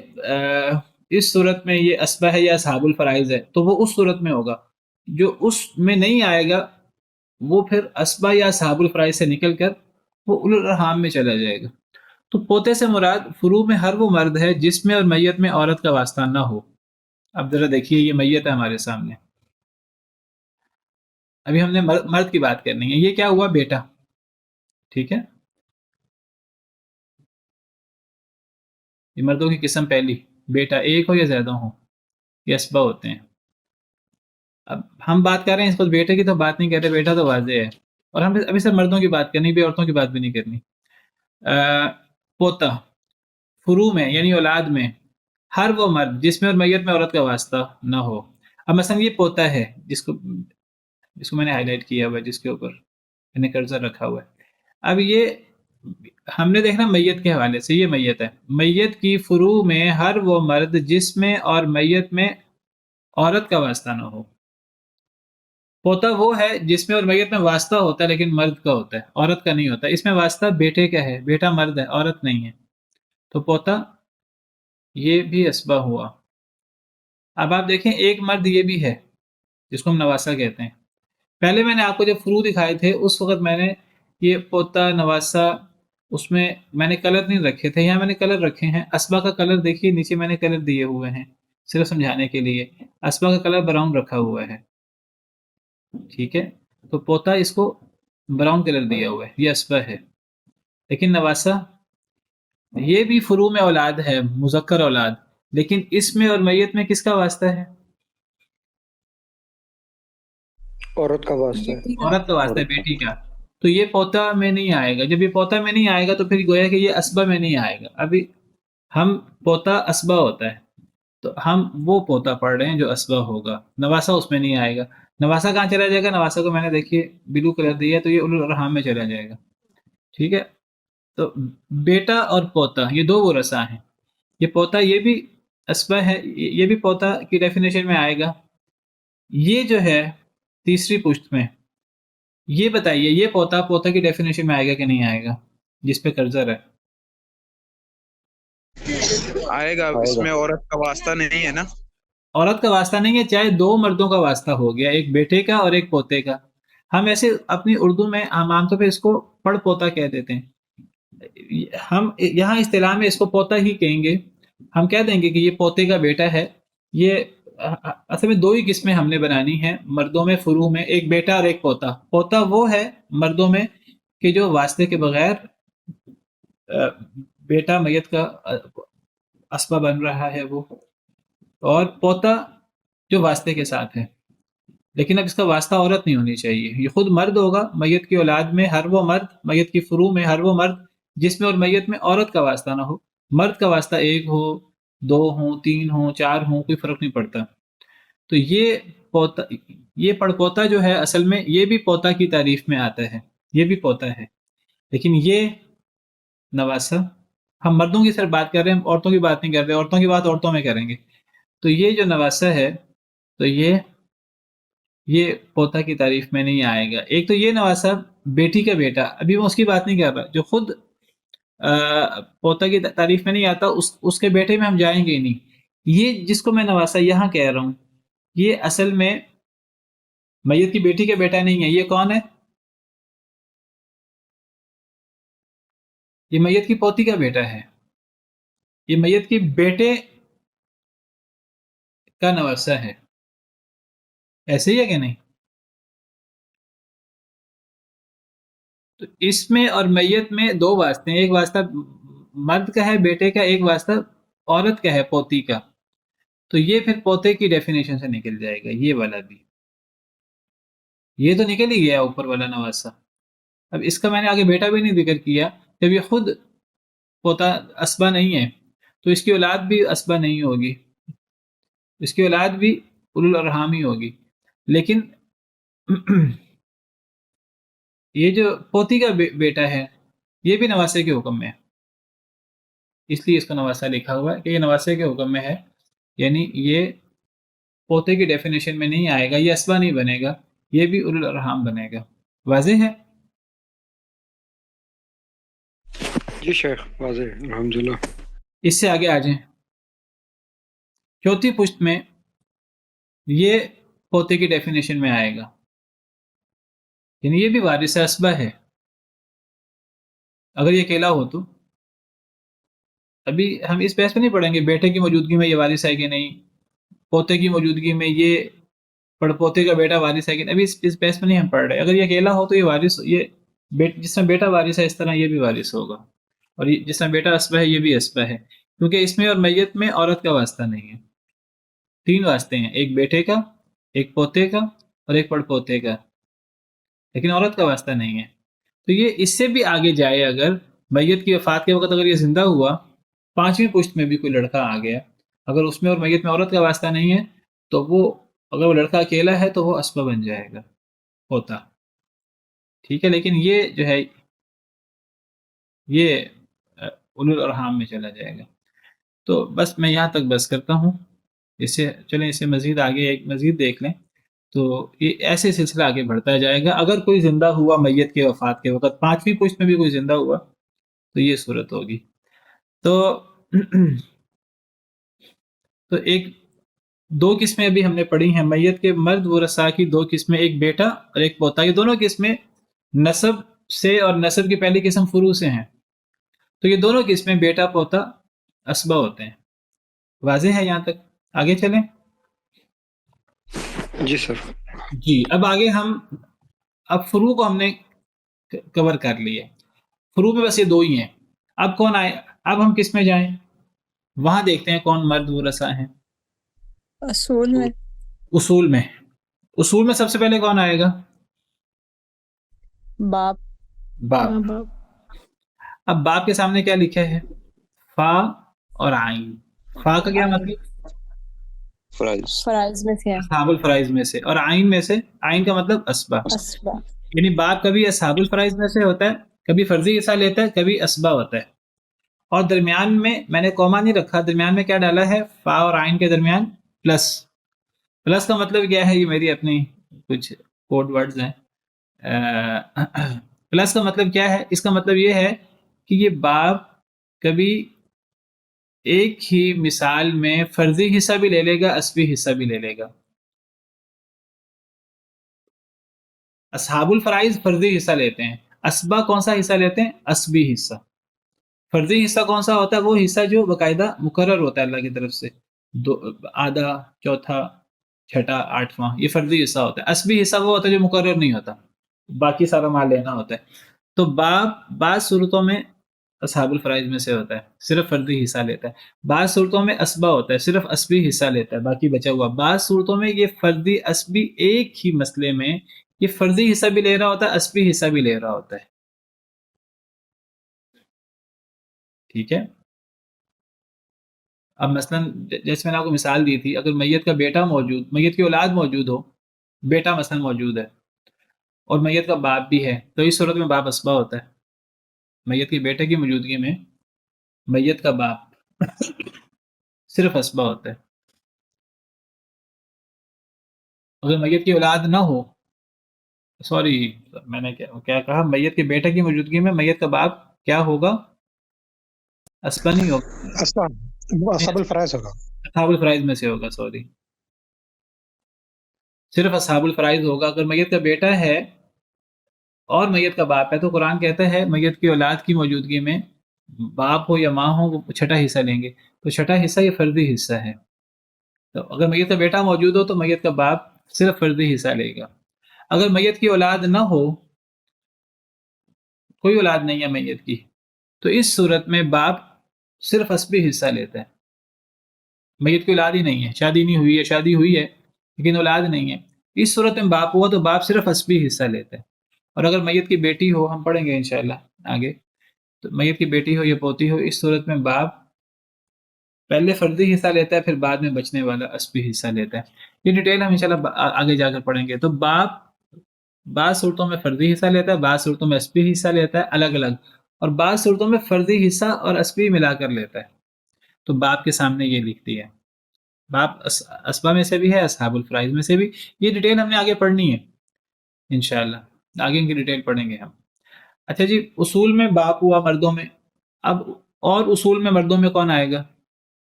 اس صورت میں یہ اسبہ ہے یا اصحاب الفرائض ہے تو وہ اس صورت میں ہوگا. جو اس میں نہیں آئے گا وہ پھر اسبہ یا اصحاب الفرائض سے نکل کر وہ اولو الارحام میں چلا جائے گا. تو پوتے سے مراد فروع میں ہر وہ مرد ہے جس میں اور میت میں عورت کا واسطہ نہ ہو. اب ذرا دیکھیے یہ میت ہے ہمارے سامنے. ابھی ہم نے مرد کی بات کرنی ہے. یہ کیا ہوا؟ بیٹا. ٹھیک ہے، یہ مردوں کی قسم پہلی، بیٹا ایک ہو یا زیادہ ہو یہ اسبہ ہوتے ہیں. اب ہم بات کر رہے ہیں اس وقت بیٹے کی تو بات نہیں کر رہے، بیٹا تو واضح ہے. اور ہم ابھی صرف مردوں کی بات کرنی بھی، عورتوں کی بات بھی نہیں کرنی. پوتا فروع میں یعنی اولاد میں ہر وہ مرد جس میں اور میت میں عورت کا واسطہ نہ ہو. اب مثلا یہ پوتا ہے جس کو میں نے ہائی لائٹ کیا ہوا ہے، جس کے اوپر میں نے کرسر رکھا ہوا ہے. اب یہ ہم نے دیکھنا میت کے حوالے سے، یہ میت ہے. میت کی فروع میں ہر وہ مرد جس میں اور میت میں عورت کا واسطہ نہ ہو. پوتا وہ ہے جس میں اور میت میں واسطہ ہوتا ہے لیکن مرد کا ہوتا ہے، عورت کا نہیں ہوتا. اس میں واسطہ بیٹے کا ہے، بیٹا مرد ہے، عورت نہیں ہے. تو پوتا یہ بھی اسبہ ہوا. اب آپ دیکھیں ایک مرد یہ بھی ہے جس کو ہم نواسہ کہتے ہیں. پہلے میں نے آپ کو جب فروع دکھائے تھے اس وقت میں نے یہ پوتا نواسہ اس میں نے کلر نہیں رکھے تھے. یہاں میں نے کلر رکھے ہیں. اسبہ کا کلر دیکھیے نیچے میں نے کلر دیے ہوئے ہیں صرف سمجھانے کے لیے. اسبہ کا کلر براؤن رکھا ہوا ہے. ٹھیک ہے، تو پوتا اس کو براؤن کلر دیا ہوا ہے، یہ اسبہ ہے. لیکن نواسہ یہ بھی فروع میں اولاد ہے، مذکر اولاد، لیکن اس میں اور میت میں کس کا واسطہ ہے؟ عورت کا واسطہ ہے. عورت کا واسطہ ہے، بیٹی کا. تو یہ پوتا میں نہیں آئے گا. جب یہ پوتا میں نہیں آئے گا تو پھر گویا کہ یہ اسبہ میں نہیں آئے گا. ابھی ہم پوتا اسبہ ہوتا ہے تو ہم وہ پوتا پڑھ رہے ہیں جو اسبہ ہوگا. نواسہ اس میں نہیں آئے گا. نواسہ کہاں چلا جائے گا؟ نواسہ کو میں نے دیکھیے بلو کلر دیا ہے تو یہ اولو الارحام میں چلا جائے گا. ٹھیک ہے، تو بیٹا اور پوتا یہ دو ورثہ ہیں. یہ پوتا یہ بھی اسبہ ہے، یہ بھی پوتا کی ڈیفینیشن میں آئے گا. یہ جو ہے تیسری پشت میں، یہ بتائیے یہ پوتا کی ڈیفینیشن میں آئے گا کہ نہیں آئے گا جس پہ کرسر ہے؟ آئے گا. اس میں عورت کا واسطہ نہیں ہے نا. عورت کا واسطہ نہیں ہے، چاہے دو مردوں کا واسطہ ہو گیا، ایک بیٹے کا اور ایک پوتے کا. ہم ایسے اپنی اردو میں عام طور پہ اس کو پڑ پوتا کہہ دیتے ہیں. ہم یہاں اصطلاح میں اس کو پوتا ہی کہیں گے. ہم کہہ دیں گے کہ یہ پوتے کا بیٹا ہے. یہ اصل میں دو ہی قسمیں ہم نے بنانی ہیں مردوں میں فروع میں، ایک بیٹا اور ایک پوتا. پوتا وہ ہے مردوں میں کہ جو واسطے کے بغیر بیٹا میت کا اسبہ بن رہا ہے وہ، اور پوتا جو واسطے کے ساتھ ہے. لیکن اب اس کا واسطہ عورت نہیں ہونی چاہیے، یہ خود مرد ہوگا. میت کی اولاد میں ہر وہ مرد، میت کی فروع میں ہر وہ مرد جس میں اور میت میں عورت کا واسطہ نہ ہو. مرد کا واسطہ ایک ہو، دو ہوں، تین ہوں، چار ہوں، کوئی فرق نہیں پڑتا. تو یہ پوتا، یہ پڑ پوتا جو ہے اصل میں یہ بھی پوتا کی تعریف میں آتا ہے، یہ بھی پوتا ہے. لیکن یہ نواسہ، ہم مردوں کی صرف بات کر رہے ہیں، عورتوں کی بات نہیں کر رہے. عورتوں کی بات عورتوں میں کریں گے. تو یہ جو نواسہ ہے تو یہ پوتا کی تعریف میں نہیں آئے گا. ایک تو یہ نواسہ بیٹی کا بیٹا، ابھی میں اس کی بات نہیں کر رہا، جو خود پوتا کی تعریف میں نہیں آتا اس کے بیٹے میں ہم جائیں گے ہی نہیں. یہ جس کو میں نواسہ یہاں کہہ رہا ہوں یہ اصل میں میت کی بیٹی کا بیٹا نہیں ہے. یہ کون ہے؟ یہ میت کی پوتی کا بیٹا ہے. یہ میت کی بیٹے کا نواسہ ہے. ایسے ہی ہے کہ نہیں؟ تو اس میں اور میت میں دو واسطے ہیں. ایک واسطہ مرد کا ہے بیٹے کا، ایک واسطہ عورت کا ہے پوتی کا. تو یہ پھر پوتے کی ڈیفینیشن سے نکل جائے گا. یہ والا بھی، یہ تو نکل ہی گیا اوپر والا نواسہ. اب اس کا میں نے آگے بیٹا بھی نہیں ذکر کیا. جب یہ خود پوتا اسبہ نہیں ہے تو اس کی اولاد بھی اسبہ نہیں ہوگی، اس کی اولاد بھی اولو الارحام ہی ہوگی. لیکن یہ جو پوتی کا بیٹا ہے یہ بھی نواسے کے حکم میں ہے، اس لیے اس کو نواسہ لکھا ہوا ہے کہ یہ نواسے کے حکم میں ہے. یعنی یہ پوتے کی ڈیفینیشن میں نہیں آئے گا، یہ اسبہ نہیں بنے گا، یہ بھی اولو الارحام بنے گا. واضح ہے؟ جی شیخ واضح، الحمدللہ. اس سے آگے آ جائیں، چوتھی پشت میں یہ پوتے کی ڈیفینیشن میں آئے گا، یعنی یہ بھی وارث اسبہ ہے اگر یہ اکیلا ہو تو۔ ابھی ہم اس بحث پہ نہیں پڑھیں گے بیٹے کی موجودگی میں یہ وارث ہے کہ نہیں، پوتے کی موجودگی میں یہ پڑپوتے کا بیٹا وارث ہے کہ نہیں، ابھی اس بحث پہ نہیں ہم پڑھ رہے۔ اگر یہ اکیلا ہو تو یہ وارث، یہ جس میں بیٹا وارث ہے اس طرح یہ بھی وارث ہوگا، اور جس میں بیٹا اسبہ ہے یہ بھی اسبہ ہے، کیونکہ اس میں اور میت میں عورت کا واسطہ نہیں ہے۔ 3 واسطے ہیں، ایک بیٹے کا، ایک پوتے کا، اور ایک پڑپوتے کا، لیکن عورت کا واسطہ نہیں ہے۔ تو یہ اس سے بھی آگے جائے، اگر میت کی وفات کے وقت اگر یہ زندہ ہوا، 5ویں پشت میں بھی کوئی لڑکا آ گیا، اگر اس میں اور میت میں عورت کا واسطہ نہیں ہے تو وہ، اگر وہ لڑکا اکیلا ہے تو وہ اسبہ بن جائے گا، ہوتا ٹھیک ہے، لیکن یہ جو ہے یہ اولو الارحام میں چلا جائے گا۔ تو بس میں یہاں تک بس کرتا ہوں، چلیں اسے مزید آگے ایک مزید دیکھ لیں، تو یہ ایسے سلسلہ آگے بڑھتا جائے گا۔ اگر کوئی زندہ ہوا میت کے وفات کے وقت، 5ویں پشت میں بھی کوئی زندہ ہوا تو یہ صورت ہوگی۔ تو ایک 2 قسمیں ابھی ہم نے پڑھی ہیں، میت کے مرد ورثاء کی 2 قسمیں، ایک بیٹا اور ایک پوتا۔ یہ دونوں قسمیں نسب سے اور نسب کی پہلی قسم فروع سے ہیں، تو یہ دونوں قسمیں بیٹا پوتا اسبہ ہوتے ہیں۔ واضح ہے یہاں تک؟ آگے چلیں جی سر۔ جی۔ اب آگے اب فروع کو ہم نے کور کر لیا، فروع میں بس یہ 2 ہی ہیں۔ اب کون آئے؟ اب ہم کس میں جائیں؟ وہاں دیکھتے ہیں کون مرد ورثاء ہیں۔ اصول میں اصول میں سب سے پہلے کون آئے گا؟ باپ۔ باپ۔ اب باپ کے سامنے کیا لکھا ہے؟ فا اور عین۔ فا کا کیا مطلب؟ فرائض میں سے اصحاب الفرائض میں سے، اور عین میں سے، عین کا مطلب اسبہ، اسبا۔ یعنی باپ کبھی اصحاب الفرائض میں سے ہوتا ہے، کبھی فرضی حصہ لیتا ہے، کبھی اسبہ ہوتا ہے، اور درمیان میں نے کوما نہیں رکھا، درمیان میں کیا ڈالا ہے؟ فا اور عین کے درمیان پلس کا مطلب کیا ہے؟ یہ میری اپنی کچھ کوڈ ورڈز ہیں۔ پلس کا مطلب کیا ہے؟ اس کا مطلب یہ ہے کہ یہ باپ کبھی ایک ہی مثال میں فرضی حصہ بھی لے لے گا، اسبی حصہ بھی لے لے گا۔ اصحاب الفرائض فرضی حصہ لیتے ہیں، اسبا کون سا حصہ لیتے ہیں؟ اسبی حصہ۔ فرضی حصہ کون سا ہوتا ہے؟ وہ حصہ جو باقاعدہ مقرر ہوتا ہے اللہ کی طرف سے، آدھا، چوتھا، چھٹا، 8واں، یہ فرضی حصہ ہوتا ہے۔ اسبی حصہ وہ ہوتا ہے جو مقرر نہیں ہوتا، باقی سارا مال لینا ہوتا ہے۔ تو باپ بعض صورتوں میں اصحاب الفرائض میں سے ہوتا ہے، صرف فرضی حصہ لیتا ہے، بعض صورتوں میں اسبہ ہوتا ہے، صرف اسبی حصہ لیتا ہے، باقی بچا ہوا، بعض صورتوں میں یہ فرضی اسبی ایک ہی مسئلے میں یہ فرضی حصہ بھی لے رہا ہوتا ہے، اسبی حصہ بھی لے رہا ہوتا ہے، ٹھیک ہے۔ اب مثلا جیسے میں نے آپ کو مثال دی تھی، اگر میت کا بیٹا موجود، میت کی اولاد موجود ہو، بیٹا مثلا موجود ہے اور میت کا باپ بھی ہے، تو اس صورت میں باپ اسبہ ہوتا ہے۔ میت کے بیٹے کی موجودگی میں میت کا باپ صرف اسبہ ہوتا ہے۔ اگر میت کی اولاد نہ ہو، سوری میں نے کیا کہا، میت کے بیٹے کی موجودگی میں میت کا باپ کیا ہوگا؟ اسبہ نہیں ہوگا، اصحاب الفرائض ہوگا، اصحاب الفرائض میں سے ہوگا، سوری، صرف اصحاب الفرائض ہوگا۔ اگر میت کا بیٹا ہے اور میت کا باپ ہے تو قرآن کہتا ہے میت کی اولاد کی موجودگی میں باپ ہو یا ماں ہو وہ چھٹا حصہ لیں گے، تو چھٹا حصہ یہ فرضی حصہ ہے۔ تو اگر میت کا بیٹا موجود ہو تو میت کا باپ صرف فرضی حصہ لے گا۔ اگر میت کی اولاد نہ ہو، کوئی اولاد نہیں ہے میت کی، تو اس صورت میں باپ صرف اسبی حصہ لیتا ہے۔ میت کی اولاد ہی نہیں ہے، شادی نہیں ہوئی ہے، شادی ہوئی ہے لیکن اولاد نہیں ہے، اس صورت میں باپ ہوا تو باپ صرف اسبی حصہ لیتا ہے۔ اور اگر میت کی بیٹی ہو، ہم پڑھیں گے انشاءاللہ آگے، تو میت کی بیٹی ہو یا پوتی ہو، اس صورت میں باپ پہلے فرضی حصہ لیتا ہے، پھر بعد میں بچنے والا اسبی حصہ لیتا ہے۔ یہ ڈیٹیل ہم انشاءاللہ آگے جا کر پڑھیں گے۔ تو باپ بعض صورتوں میں فرضی حصہ لیتا ہے، بعض صورتوں میں اسبی حصہ لیتا ہے الگ الگ، اور بعض صورتوں میں فرضی حصہ اور اسبی ملا کر لیتا ہے۔ تو باپ کے سامنے یہ لکھتی ہے، باپ اسبا میں سے بھی ہے، اصحاب الفرائض میں سے بھی۔ یہ ڈیٹیل ہم نے آگے پڑھنی ہے انشاءاللہ، آگے ان کی ڈیٹیل پڑھیں گے ہم۔ اچھا جی، اصول میں باپ ہوا مردوں میں۔ اب اور اصول میں مردوں میں کون آئے گا؟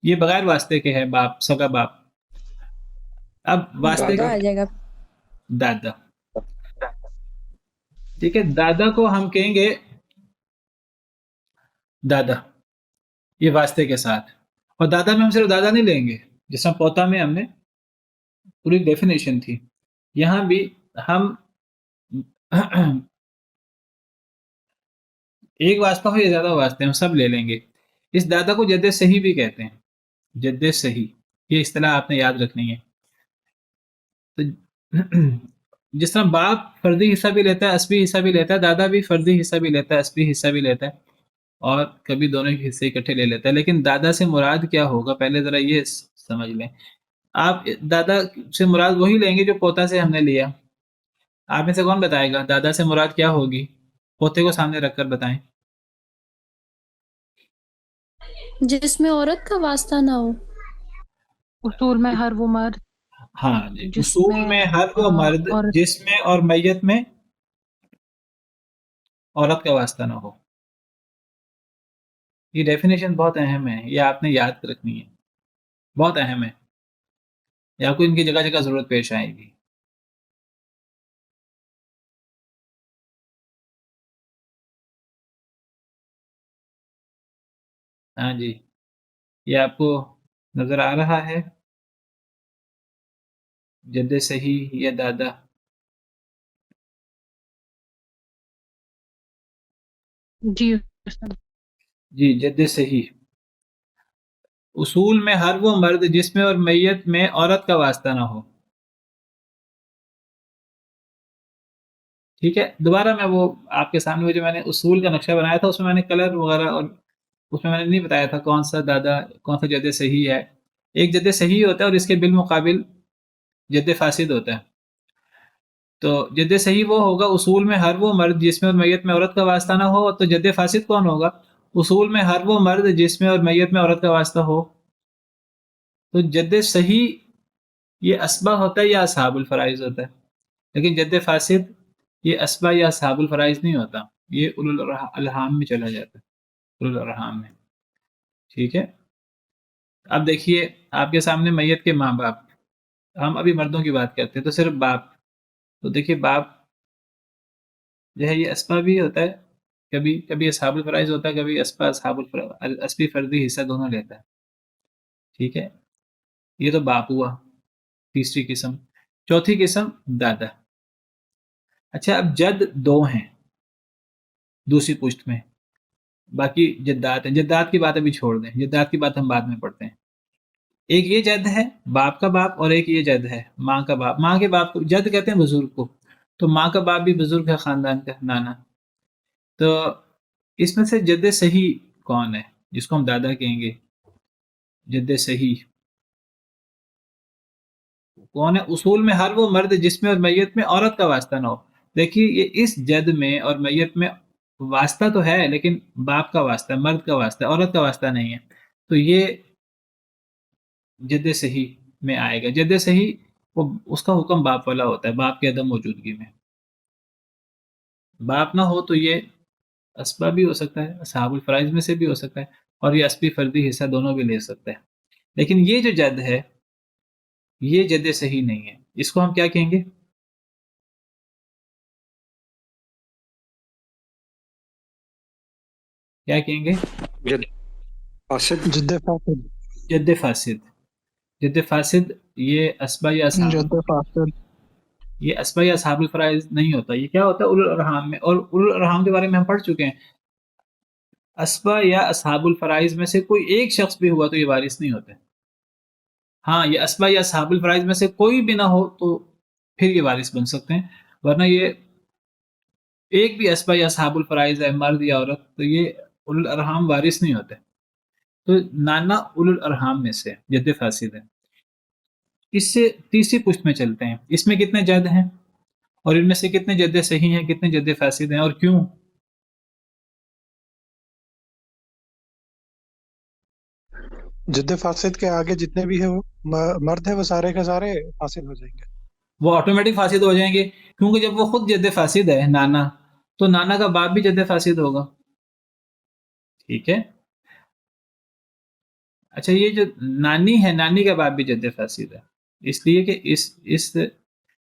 یہ بغیر واسطے کے ہے، باپ، سگا باپ. اب واسطے دادا کا آ جائے گا. دادا. ٹھیک ہے، دادا کو ہم کہیں گے دادا، یہ واسطے کے ساتھ. اور دادا میں ہم صرف دادا نہیں لیں گے، جس میں پوتا میں ہم نے پوری ڈیفینیشن تھی، یہاں بھی ہم ایک واسطہ ہو یا زیادہ واسطے ہم سب لے لیں گے. اس دادا کو جد صحیح بھی کہتے ہیں، جد صحیح، یہ اصطلاح آپ نے یاد رکھنی ہے. تو جس طرح باپ فردی حصہ بھی لیتا ہے، اسبی حصہ بھی لیتا ہے، دادا بھی فردی حصہ بھی لیتا ہے، اسبی حصہ بھی لیتا ہے، اور کبھی دونوں کے حصے اکٹھے لے لیتا ہے. لیکن دادا سے مراد کیا ہوگا، پہلے ذرا یہ سمجھ لیں. آپ دادا سے مراد وہی لیں گے جو پوتا سے ہم نے لیا. آپ میں سے کون بتائے گا دادا سے مراد کیا ہوگی؟ پوتے کو سامنے رکھ کر بتائیں. جس میں عورت کا واسطہ نہ ہو. اصول میں ہر وہ مرد ہاں جی، جس اصول میں ہر وہ مرد عورت جس میں اور میت میں عورت کا واسطہ نہ ہو. یہ ڈیفینیشن بہت اہم ہے، یہ آپ نے یاد رکھنی ہے، بہت اہم ہے. یہ آپ کو ان کی جگہ جگہ ضرورت پیش آئے گی. ہاں جی، یہ آپ کو نظر آ رہا ہے، جد صحیح یا دادا. جی جی، جد صحیح. اصول میں ہر وہ مرد جس میں اور میت میں عورت کا واسطہ نہ ہو. ٹھیک ہے، دوبارہ میں وہ آپ کے سامنے وہ جو میں نے اصول کا نقشہ بنایا تھا، اس میں میں نے کلر وغیرہ اور اس میں میں نے نہیں بتایا تھا کون سا دادا کون سا جد صحیح ہے. ایک جد صحیح ہوتا ہے اور اس کے بالمقابل جد فاسد ہوتا ہے. تو جد صحیح وہ ہوگا اصول میں ہر وہ مرد جس میں اور میت میں عورت کا واسطہ نہ ہو. تو جد فاسد کون ہوگا؟ اصول میں ہر وہ مرد جس میں اور میت میں عورت کا واسطہ ہو. تو جد صحیح یہ اسبا ہوتا ہے یا اصحاب الفرائض ہوتا ہے، لیکن جد فاسد یہ اسبا یا اصحاب الفرائض نہیں ہوتا، یہ اولو الارحام میں چلا جاتا ہے، اولو الارحام میں. ٹھیک ہے، اب دیکھیے آپ کے سامنے میت کے ماں باپ، ہم ابھی مردوں کی بات کرتے ہیں تو صرف باپ. تو دیکھیے باپ جو ہے یہ اسبا بھی ہوتا ہے، کبھی کبھی اصحاب الفرائض ہوتا ہے، کبھی اسبا اصحاب الفرائض، اسبی فردی حصہ دونوں لیتا ہے. ٹھیک ہے، یہ تو باپ ہوا تیسری قسم. چوتھی قسم دادا. اچھا، اب جد دو ہیں دوسری پشت میں، باقی جدات ہیں. جدات کی بات ابھی چھوڑ دیں، جدات کی بات ہم بعد میں پڑھتے ہیں. ایک یہ جد ہے باپ کا باپ، اور ایک یہ جد ہے ماں کا باپ. ماں کے باپ کو جد کہتے ہیں بزرگ کو، تو ماں کا باپ بھی بزرگ ہے خاندان کا، نانا. تو اس میں سے جد صحیح کون ہے جس کو ہم دادا کہیں گے؟ جد صحیح کون ہے؟ اصول میں ہر وہ مرد جس میں اور میت میں عورت کا واسطہ نہ ہو. دیکھیے یہ اس جد میں اور میت میں واسطہ تو ہے، لیکن باپ کا واسطہ ہے، مرد کا واسطہ ہے، عورت کا واسطہ نہیں ہے. تو یہ جد صحیح میں آئے گا. جد صحیح وہ اس کا حکم باپ والا ہوتا ہے، باپ کے عدم موجودگی میں. باپ نہ ہو تو یہ اسبا بھی ہو سکتا ہے، اصحاب الفرائض میں سے بھی ہو سکتا ہے، اور یہ اسبی فردی حصہ دونوں بھی لے سکتا ہے. لیکن یہ جو جد ہے یہ جد صحیح نہیں ہے. اس کو ہم کیا کہیں گے؟ کیا کہیں گے؟ جد فاسد. جد فاسد. جد فاسد. جد فاسد یہ اسبا یا اصحاب جد فاسد. یہ اسبا یا اصحاب الفرائض نہیں ہوتا. یہ کیا ہوتا ہے؟ اولو الارحام میں. اور اولو الارحام کے بارے میں ہم پڑھ چکے ہیں. اسبا یا اصحاب الفرائض میں سے کوئی ایک شخص بھی ہوا تو یہ وارث نہیں ہوتے. ہاں، یہ اسبا یا اصحاب الفرائض میں سے کوئی بھی نہ ہو تو پھر یہ وارث بن سکتے ہیں، ورنہ یہ ایک بھی اسبا یا اصحاب الفرائض ہے، مرد یا عورت، تو یہ اولو الارحام وارث نہیں ہوتے. تو نانا اولو الارحام میں سے جد فاسد ہے. اس سے تیسری پشت میں چلتے ہیں. اس میں کتنے جد ہیں اور ان میں سے کتنے جد صحیح ہیں، کتنے جد فاسد ہیں، اور کیوں؟ جد فاسد کے آگے جتنے بھی ہیں وہ مرد ہیں، وہ سارے کے سارے فاسد ہو جائیں گے. وہ آٹومیٹک فاسد ہو جائیں گے، کیونکہ جب وہ خود جد فاسد ہے نانا، تو نانا کا باپ بھی جد فاسد ہوگا. ٹھیک ہے، اچھا یہ جو نانی ہے، نانی کا باپ بھی جد فاسد ہے، اس لیے کہ اس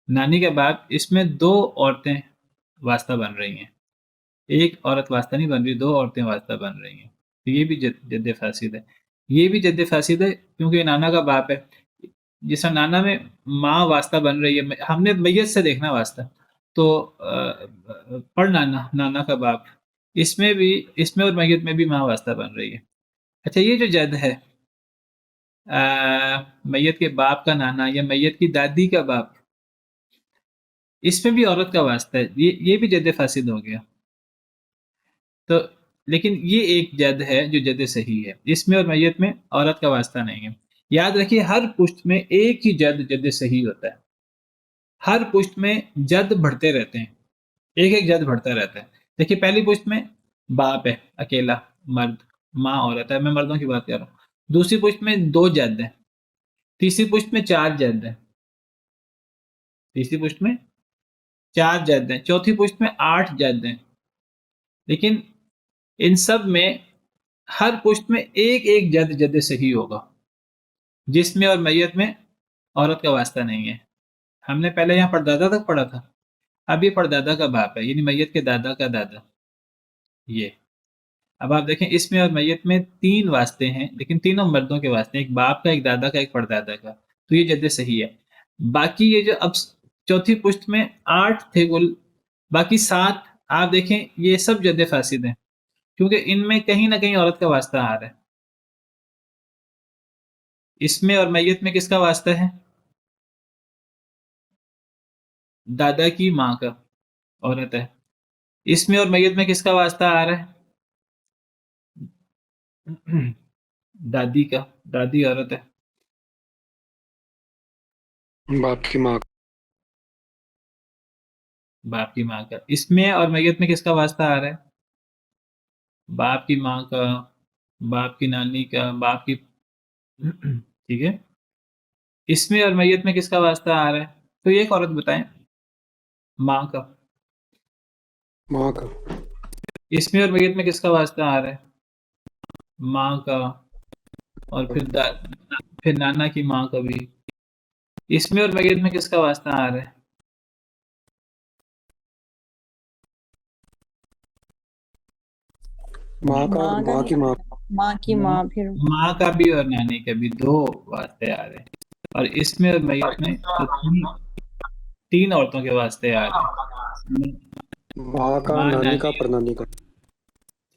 نانی کا باپ اس میں دو عورتیں واسطہ بن رہی ہیں، ایک عورت واسطہ نہیں بن رہی، دو عورتیں واسطہ بن رہی ہیں، تو یہ بھی جد فاسد ہے، یہ بھی جد فاسد ہے کیونکہ یہ نانا کا باپ ہے. جس طرح نانا میں ماں واسطہ بن رہی ہے، ہم نے میت سے دیکھنا واسطہ، تو پڑھ نانا کا باپ، اس میں اور میت میں بھی ماں واسطہ بن رہی ہے. اچھا یہ جو جد ہے میت کے باپ کا نانا یا میت کی دادی کا باپ، اس میں بھی عورت کا واسطہ ہے، یہ بھی جد فاسد ہو گیا. تو لیکن یہ ایک جد ہے جو جد صحیح ہے، اس میں اور میت میں عورت کا واسطہ نہیں ہے. یاد رکھیے ہر پشت میں ایک ہی جد صحیح ہوتا ہے، ہر پشت میں جد بڑھتے رہتے ہیں، ایک جد بڑھتا رہتا ہے. دیکھیے پہلی پشت میں باپ ہے اکیلا مرد، ماں عورت ہے، میں مردوں کی بات کر رہا ہوں. دوسری پشت میں 2 جد ہیں، تیسری پشت میں 4 جد ہیں، تیسری پشت میں 4 جد ہیں، چوتھی پشت میں 8 جد ہیں. لیکن ان سب میں ہر پشت میں ایک جد صحیح ہوگا، جس میں اور میت میں عورت کا واسطہ نہیں ہے. ہم نے پہلے یہاں پردادا تک پڑھا تھا، اب یہ پردادا کا باپ ہے، یعنی میت کے دادا کا دادا. یہ اب آپ دیکھیں اس میں اور میت میں 3 واسطے ہیں، لیکن تینوں مردوں کے واسطے، ایک باپ کا، ایک دادا کا، ایک پردادا کا، تو یہ جد صحیح ہے. باقی یہ جو اب چوتھی پشت میں 8 تھے کل، باقی 7 آپ دیکھیں یہ سب جد فاسد ہیں، کیونکہ ان میں کہیں نہ کہیں عورت کا واسطہ آ رہا ہے. اس میں اور میت میں کس کا واسطہ ہے؟ دادا کی ماں کا، عورت ہے. اس میں اور میت میں کس کا واسطہ آ رہا ہے؟ دادی کا، دادی عورت ہے. باپ کی ماں. باپ کی ماں کا. اس میں اور میت میں کس کا واسطہ آ رہا ہے؟ باپ کی ماں کا، باپ کی نانی کا، باپ کی ٹھیک ہے. اس میں اور میت میں کس کا واسطہ آ رہا ہے؟ تو یہ ایک عورت بتائیں. ماں کا. ماں کا. اس میں اور میت میں کس کا واسطہ آ رہا ہے؟ ماں کا، اور پھر نانا کی ماں کا بھی. اس میں اور میت میں کس کا واسطہ آ رہا ہے؟ ماں کا اور ماں کی ماں. ماں کی ماں، پھر ماں کا بھی اور نانی کا بھی 2 واسطے آ رہے ہیں. اور اس میں اور میت میں تو 3 عورتوں کے واسطے آ رہے ہیں، ماں کا، ماں، نانی کا، نانی. پردانی کا.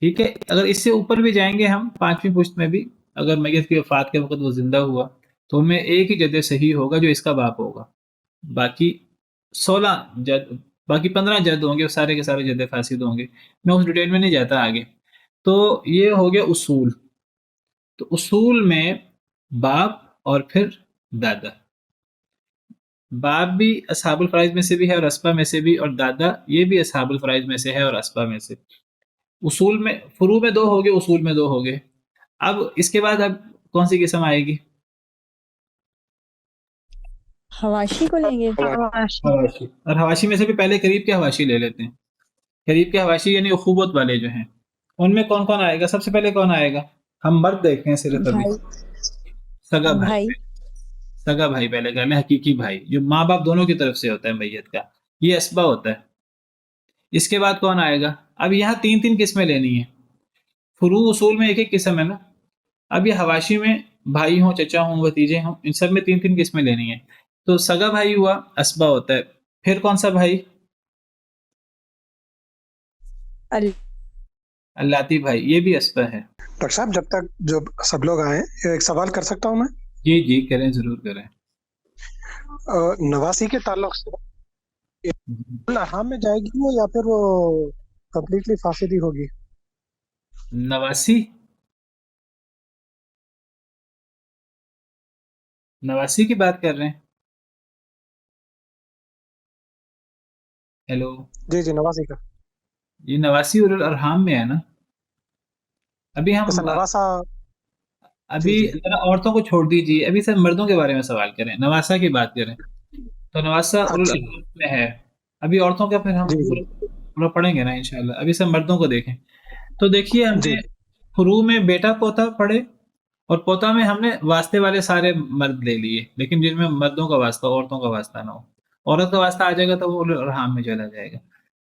ٹھیک ہے. اگر اس سے اوپر بھی جائیں گے ہم 5ویں پشت میں بھی، اگر میت کی وفات کے وقت وہ زندہ ہوا تو میں ایک ہی جد صحیح ہوگا جو اس کا باپ ہوگا. باقی 16 جد، باقی 15 جد ہوں گے، وہ سارے کے سارے جد فاسد ہوں گے. میں اس ڈیٹیل میں نہیں جاتا آگے. تو یہ ہو گیا اصول. تو اصول میں باپ اور پھر دادا. باپ بھی اصحاب الفرائض میں سے بھی ہے اور اسبا میں سے بھی، اور دادا یہ بھی اصحاب الفرائض میں سے ہے اور اسبا میں سے. اصول میں، فروع میں 2 ہو گئے، اصول میں 2 ہو گئے. اب اس کے بعد اب کون سی قسم آئے گی؟ حواشی کو لیں گے. حواشی. اور حواشی میں سے بھی پہلے قریب کے حواشی لے لیتے ہیں. قریب کے حواشی یعنی اخوت والے جو ہیں، ان میں کون کون آئے گا؟ سب سے پہلے کون آئے گا؟ ہم مرد دیکھتے ہیں صرف ابھی. سگا بھائی. سگا بھائی پہلے کر لیں، حقیقی بھائی جو ماں باپ دونوں کی طرف سے ہوتا ہے میت کا، یہ اسبا ہوتا ہے. اس کے بعد کون آئے گا؟ اب یہاں 3 قسمیں لینی ہیں. فروع اصول میں ایک قسم ہے نا، اب یہ حواشی میں بھائی ہوں، چچا ہوں، بھتیجے ہوں، ان سب میں 3 قسمیں لینی ہیں. تو سگا بھائی ہوا، اسبا ہوتا ہے. پھر کون سا بھائی؟ اللاتی بھائی، یہ بھی اسبا ہے. ڈاکٹر صاحب جب تک جو سب لوگ آئے ایک سوال کر سکتا ہوں میں؟ جی جی کریں، ضرور کریں. نواسی کے تعلق سے الارحام میں جائے گی وہ یا پھر وہ کمپلیٹلی فاسدی ہوگی؟ نواسی کی بات کر رہے ہیں؟ ہیلو. جی جی نواسی کا. یہ نواسی اور الارحام میں ہے نا. ابھی ہم نواسا. ابھی ذرا عورتوں کو چھوڑ دیجیے، ابھی صرف مردوں کے بارے میں سوال کریں، نواسا کی بات کریں. تو نواسا اور الارحام میں ہے. ابھی عورتوں کا پھر ہم پورا پڑھیں گے نا انشاءاللہ. ابھی صرف مردوں کو دیکھیں. تو دیکھیے ہم نے فروع میں بیٹا پوتا پڑھے اور پوتا میں ہم نے واسطے والے سارے مرد لے لیے، لیکن جن میں مردوں کا واسطہ عورتوں کا واسطہ نہ ہو، عورت کا واسطہ آ جائے گا تو وہ ارحام میں چلا جائے گا۔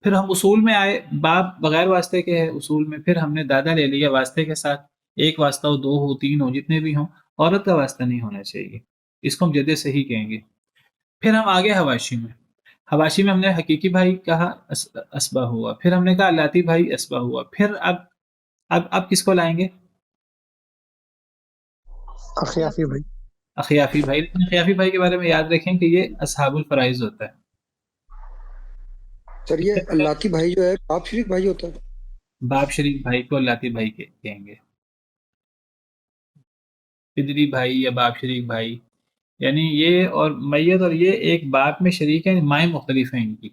پھر ہم اصول میں آئے، باپ بغیر واسطے کے ہے اصول میں، پھر ہم نے دادا لے لیا واسطے کے ساتھ، ایک واسطہ ہو، دو ہو، تین ہو، جتنے بھی ہوں، عورت کا واسطہ نہیں ہونا چاہیے، اس کو ہم جد صحیح کہیں گے۔ پھر ہم آگے حواشی میں، حواشی میں ہم نے حقیقی بھائی کہا اسبا ہوا، پھر ہم نے کہا لاتی بھائی اسبا ہوا، پھر اب کس کو لائیں گے؟ اخیافی بھائی۔ اخیافی بھائی، لیکن اخیافی بھائی کے بارے میں یاد رکھیں کہ یہ اصحاب الفرائض ہوتا ہے۔ سر یہ لاتی بھائی جو ہے باپ شریک بھائی ہوتا ہے؟ باپ شریک بھائی کو لاتی بھائی کہیں گے، پدری بھائی یا باپ شریک بھائی، یعنی یہ اور میت اور یہ ایک باپ میں شریک ہیں، مائیں مختلف ہیں ان کی۔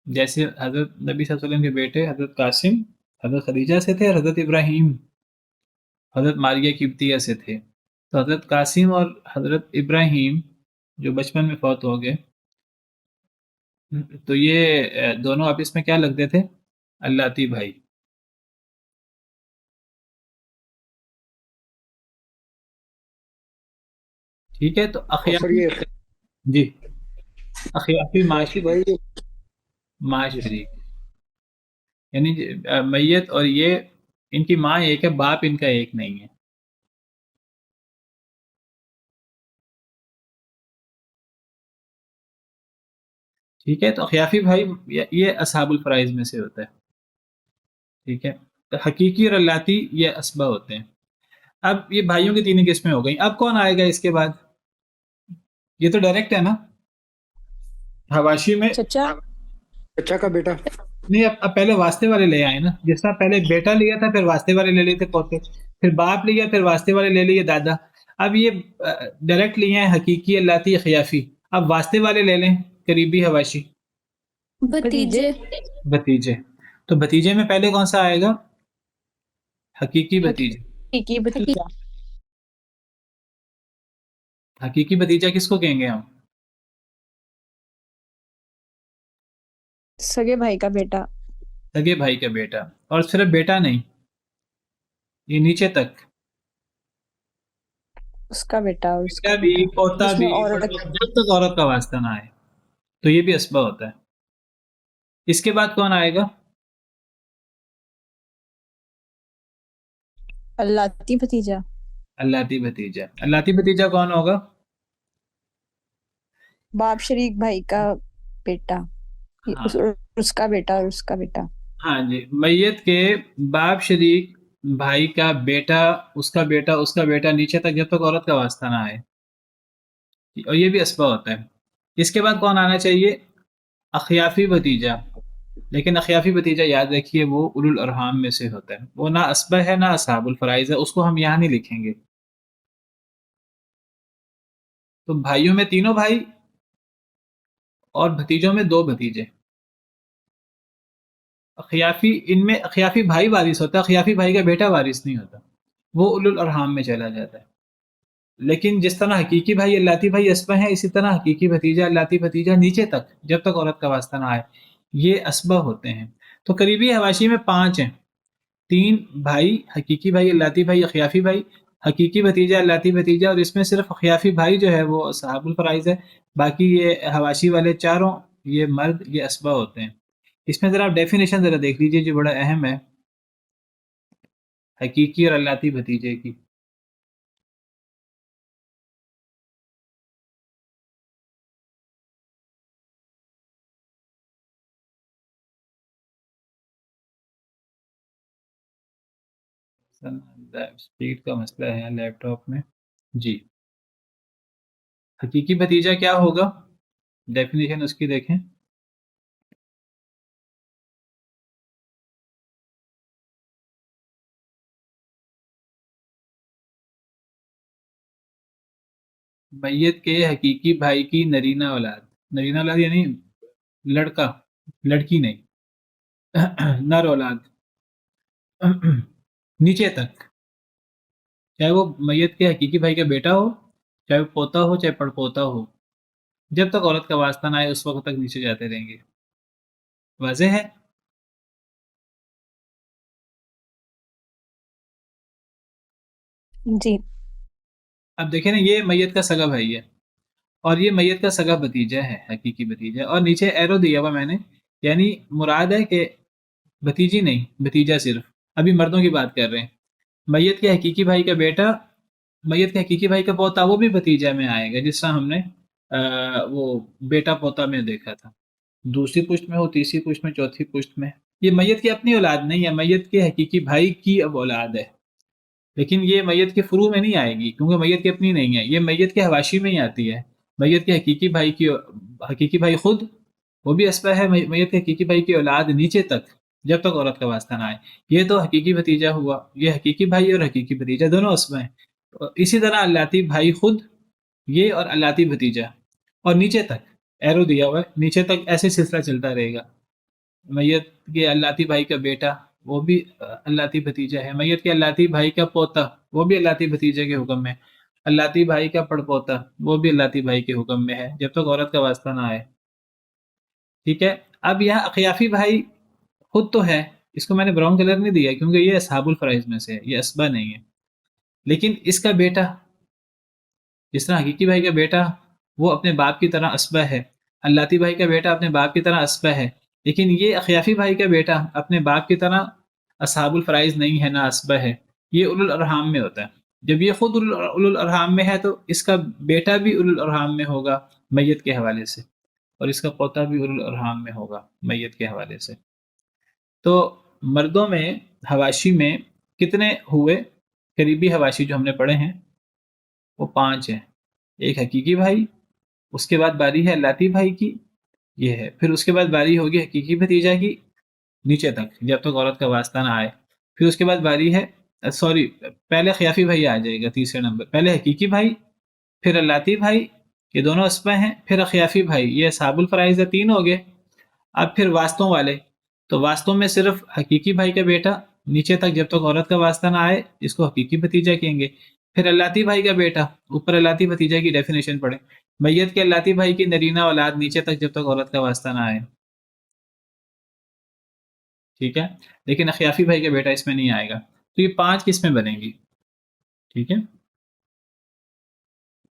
جیسے حضرت نبی صلی اللہ علیہ وسلم کے بیٹے حضرت قاسم حضرت خدیجہ سے تھے، اور حضرت ابراہیم حضرت ماریہ قبطیہ سے تھے، تو حضرت قاسم اور حضرت ابراہیم جو بچپن میں فوت ہو گئے، تو یہ دونوں آپس میں کیا لگتے تھے؟ اللاتی بھائی۔ ٹھیک ہے، تو اور سر اخیافی، یہ جی اخیافی لاتی بھائی ماں شریک، یعنی میت اور یہ ان کی ماں ایک ہے، باپ ان کا ایک نہیں ہے۔ ٹھیک ہے، تو اخیافی بھائی یہ اصحاب الفرائض میں سے ہوتا ہے۔ ٹھیک ہے، تو حقیقی اور اللاتی یہ اسبا ہوتے ہیں۔ اب یہ بھائیوں کی تینوں قسمیں ہو گئیں، اب کون آئے گا اس کے بعد؟ یہ تو ڈائریکٹ ہے نا، حواشی میں چچا چچا کا بیٹا۔ نہیں، اب پہلے واسطے والے لے آئے نا، جس طرح پہلے بیٹا لیا تھا، پھر واسطے والے لے لیے تھے پوتے، پھر باپ لیا، پھر واسطے والے لے لیے دادا۔ اب یہ ڈائریکٹ لیے ہیں حقیقی اللاتی خیافی، اب واسطے والے لے لیں قریبی حواشی بھتیجے بھتیجے۔ تو بھتیجے میں پہلے کون سا آئے گا؟ حقیقی بھتیجے۔ حقیقی بھتیجا، حقیقی بھتیجا کس کو کہیں گے ہم؟ سگے بھائی کا بیٹا، سگے بھائی کا بیٹا، اور صرف بیٹا نہیں، یہ نیچے تک اس کا بیٹا اور اس کا بیٹا بھی، بیٹا، پوتا جس میں بھی، عورت جب تک عورت کا واسطہ نہ آئے، تو یہ بھی اسبا ہوتا ہے۔ اس کے بعد کون آئے گا؟ اللاتی بھتیجا، اللاتی بھتیجا۔ اللاتی بھتیجا کون ہوگا؟ باپ شریک بھائی کا بیٹا، ہاں اس کا بیٹا اور اس کا بیٹا۔ ہاں جی، میت کے باپ شریک بھائی کا بیٹا، اس کا بیٹا، اس کا بیٹا، نیچے تک جب تک عورت کا واسطہ نہ آئے، اور یہ بھی اسبا ہوتا ہے۔ اس کے بعد کون آنا چاہیے؟ اخیافی بھتیجا، لیکن اخیافی بھتیجا یاد رکھیے وہ اولو الارحام میں سے ہوتا ہے، وہ نہ اسبا ہے نہ اصحاب الفرائض ہے، اس کو ہم یہاں نہیں لکھیں گے۔ تو بھائیوں میں تینوں بھائی اور بھتیجوں میں دو بھتیجے۔ اخیافی، ان میں اخیافی بھائی وارث ہوتا ہے، اخیافی بھائی کا بیٹا وارث نہیں ہوتا، وہ اولو الارحام میں چلا جاتا ہے۔ لیکن جس طرح حقیقی بھائی اللاتی بھائی اسبا ہیں، اسی طرح حقیقی بھتیجا اللاتی بھتیجا نیچے تک جب تک عورت کا واسطہ نہ آئے یہ اسبا ہوتے ہیں۔ تو قریبی حواشی میں 5 ہیں، 3 بھائی، حقیقی بھائی اللاتی بھائی اخیافی بھائی، حقیقی بھتیجا اللاتی بھتیجا، اور اس میں صرف اخیافی بھائی جو ہے وہ صحاب الفرائض ہے، باقی یہ حواشی والے چاروں یہ مرد یہ اسبا ہوتے ہیں۔ اس میں ذرا آپ ڈیفینیشن ذرا دیکھ لیجئے جو بڑا اہم ہے حقیقی اور اللاتی بھتیجے کی۔ اسپیڈ کا مسئلہ ہے لیپ ٹاپ میں جی۔ حقیقی بھتیجا کیا ہوگا؟ ڈیفینیشن اس کی دیکھیں۔ میت کے حقیقی بھائی کی نرینہ اولاد، نرینہ اولاد یعنی لڑکا، لڑکی نہیں، نر اولاد، نیچے تک، چاہے وہ میت کے حقیقی بھائی کا بیٹا ہو، چاہے وہ پوتا ہو، چاہے پڑپوتا ہو، جب تک عورت کا واسطہ نہ آئے اس وقت تک نیچے جاتے رہیں گے۔ واضح ہے؟ جی اب دیکھیں نا، یہ میت کا سگا بھائی ہے اور یہ میت کا سگا بھتیجا ہے، حقیقی بھتیجا، اور نیچے ایرو دیا ہوا میں نے، یعنی مراد ہے کہ بھتیجی نہیں، بھتیجا صرف. ابھی مردوں کی بات کر رہے ہیں. میت کے حقیقی بھائی کا بیٹا، میت کے حقیقی بھائی کا پوتا، وہ بھی بھتیجا میں آئے گا، جس طرح ہم نے وہ بیٹا پوتا میں دیکھا تھا. دوسری پشت میں ہو، تیسری پشت میں، چوتھی پشت میں. یہ میت کی اپنی اولاد نہیں ہے، میت کے حقیقی بھائی کی اب اولاد ہے، لیکن یہ میت کے فروع میں نہیں آئے گی کیونکہ میت کی اپنی نہیں ہے، یہ میت کے حواشی میں ہی آتی ہے. میت کے حقیقی بھائی کی، حقیقی بھائی خود وہ بھی اسبہ ہے، میت کے حقیقی بھائی کی اولاد نیچے تک جب تک عورت کا واسطہ نہ آئے. یہ تو حقیقی بھتیجا ہوا، یہ حقیقی بھائی اور حقیقی بھتیجا دونوں اسبہ ہیں. اسی طرح اللاتی بھائی خود، یہ اور اللاتی بھتیجا، اور نیچے تک ایرو دیا ہوا ہے، نیچے تک ایسے سلسلہ چلتا رہے گا. میت کے اللاتی بھائی کا بیٹا وہ بھی اللاتی بھتیجا ہے، میت کے اللاتی بھائی کا پوتا وہ بھی اللاتی بھتیجے کے حکم میں، اللاتی بھائی کا پڑ پوتا وہ بھی اللاتی بھائی کے حکم میں ہے جب تک عورت کا واسطہ نہ آئے. ٹھیک ہے. اب یہاں اخیافی بھائی خود تو ہے، اس کو میں نے براؤن کلر نہیں دیا کیونکہ یہ اصحاب الفرائض میں سے ہے، یہ اسبہ نہیں ہے. لیکن اس کا بیٹا، جس طرح حقیقی بھائی کا بیٹا وہ اپنے باپ کی طرح اسبہ ہے، اللاتی بھائی کا بیٹا اپنے باپ کی طرح اسبہ ہے، لیکن یہ اخیافی بھائی کا بیٹا اپنے باپ کی طرح اصحاب الفرائض نہیں ہے، نہ اسبہ ہے. یہ اولو الارحام میں ہوتا ہے. جب یہ خود اولو الارحام میں ہے تو اس کا بیٹا بھی اولو الارحام میں ہوگا میت کے حوالے سے، اور اس کا پوتا بھی اولو الارحام میں ہوگا میت کے حوالے سے. تو مردوں میں حواشی میں کتنے ہوئے؟ قریبی حواشی جو ہم نے پڑھے ہیں وہ 5 ہیں. ایک حقیقی بھائی، اس کے بعد باری ہے اللاتی بھائی کی، یہ ہے. پھر اس کے بعد باری ہوگی حقیقی بھتیجا کی نیچے تک جب تک عورت کا واسطہ نہ آئے. پھر اس کے بعد باری ہے، سوری، پہلے خیافی بھائی آ جائے گا تیسرے نمبر، پہلے حقیقی بھائی، پھر اللاتی بھائی، یہ دونوں اسبہ ہیں، پھر اخیافی بھائی، یہ اصحاب الفرائض 3 ہو گئے. اب پھر واسطوں والے، تو واسطوں میں صرف حقیقی بھائی کا بیٹا نیچے تک جب تک عورت کا واسطہ نہ آئے اس کو حقیقی بھتیجا کہیں گے. پھر اللاتی بھائی کا بیٹا، اوپر اللاتی بھتیجا کی ڈیفینیشن پڑھیں، میت کے اللاتی بھائی کی نرینہ اولاد نیچے تک جب تک عورت کا واسطہ نہ آئے. ٹھیک ہے. لیکن اخیافی بھائی کا بیٹا اس میں نہیں آئے گا. تو یہ 5 قسمیں بنیں گی. ٹھیک ہے،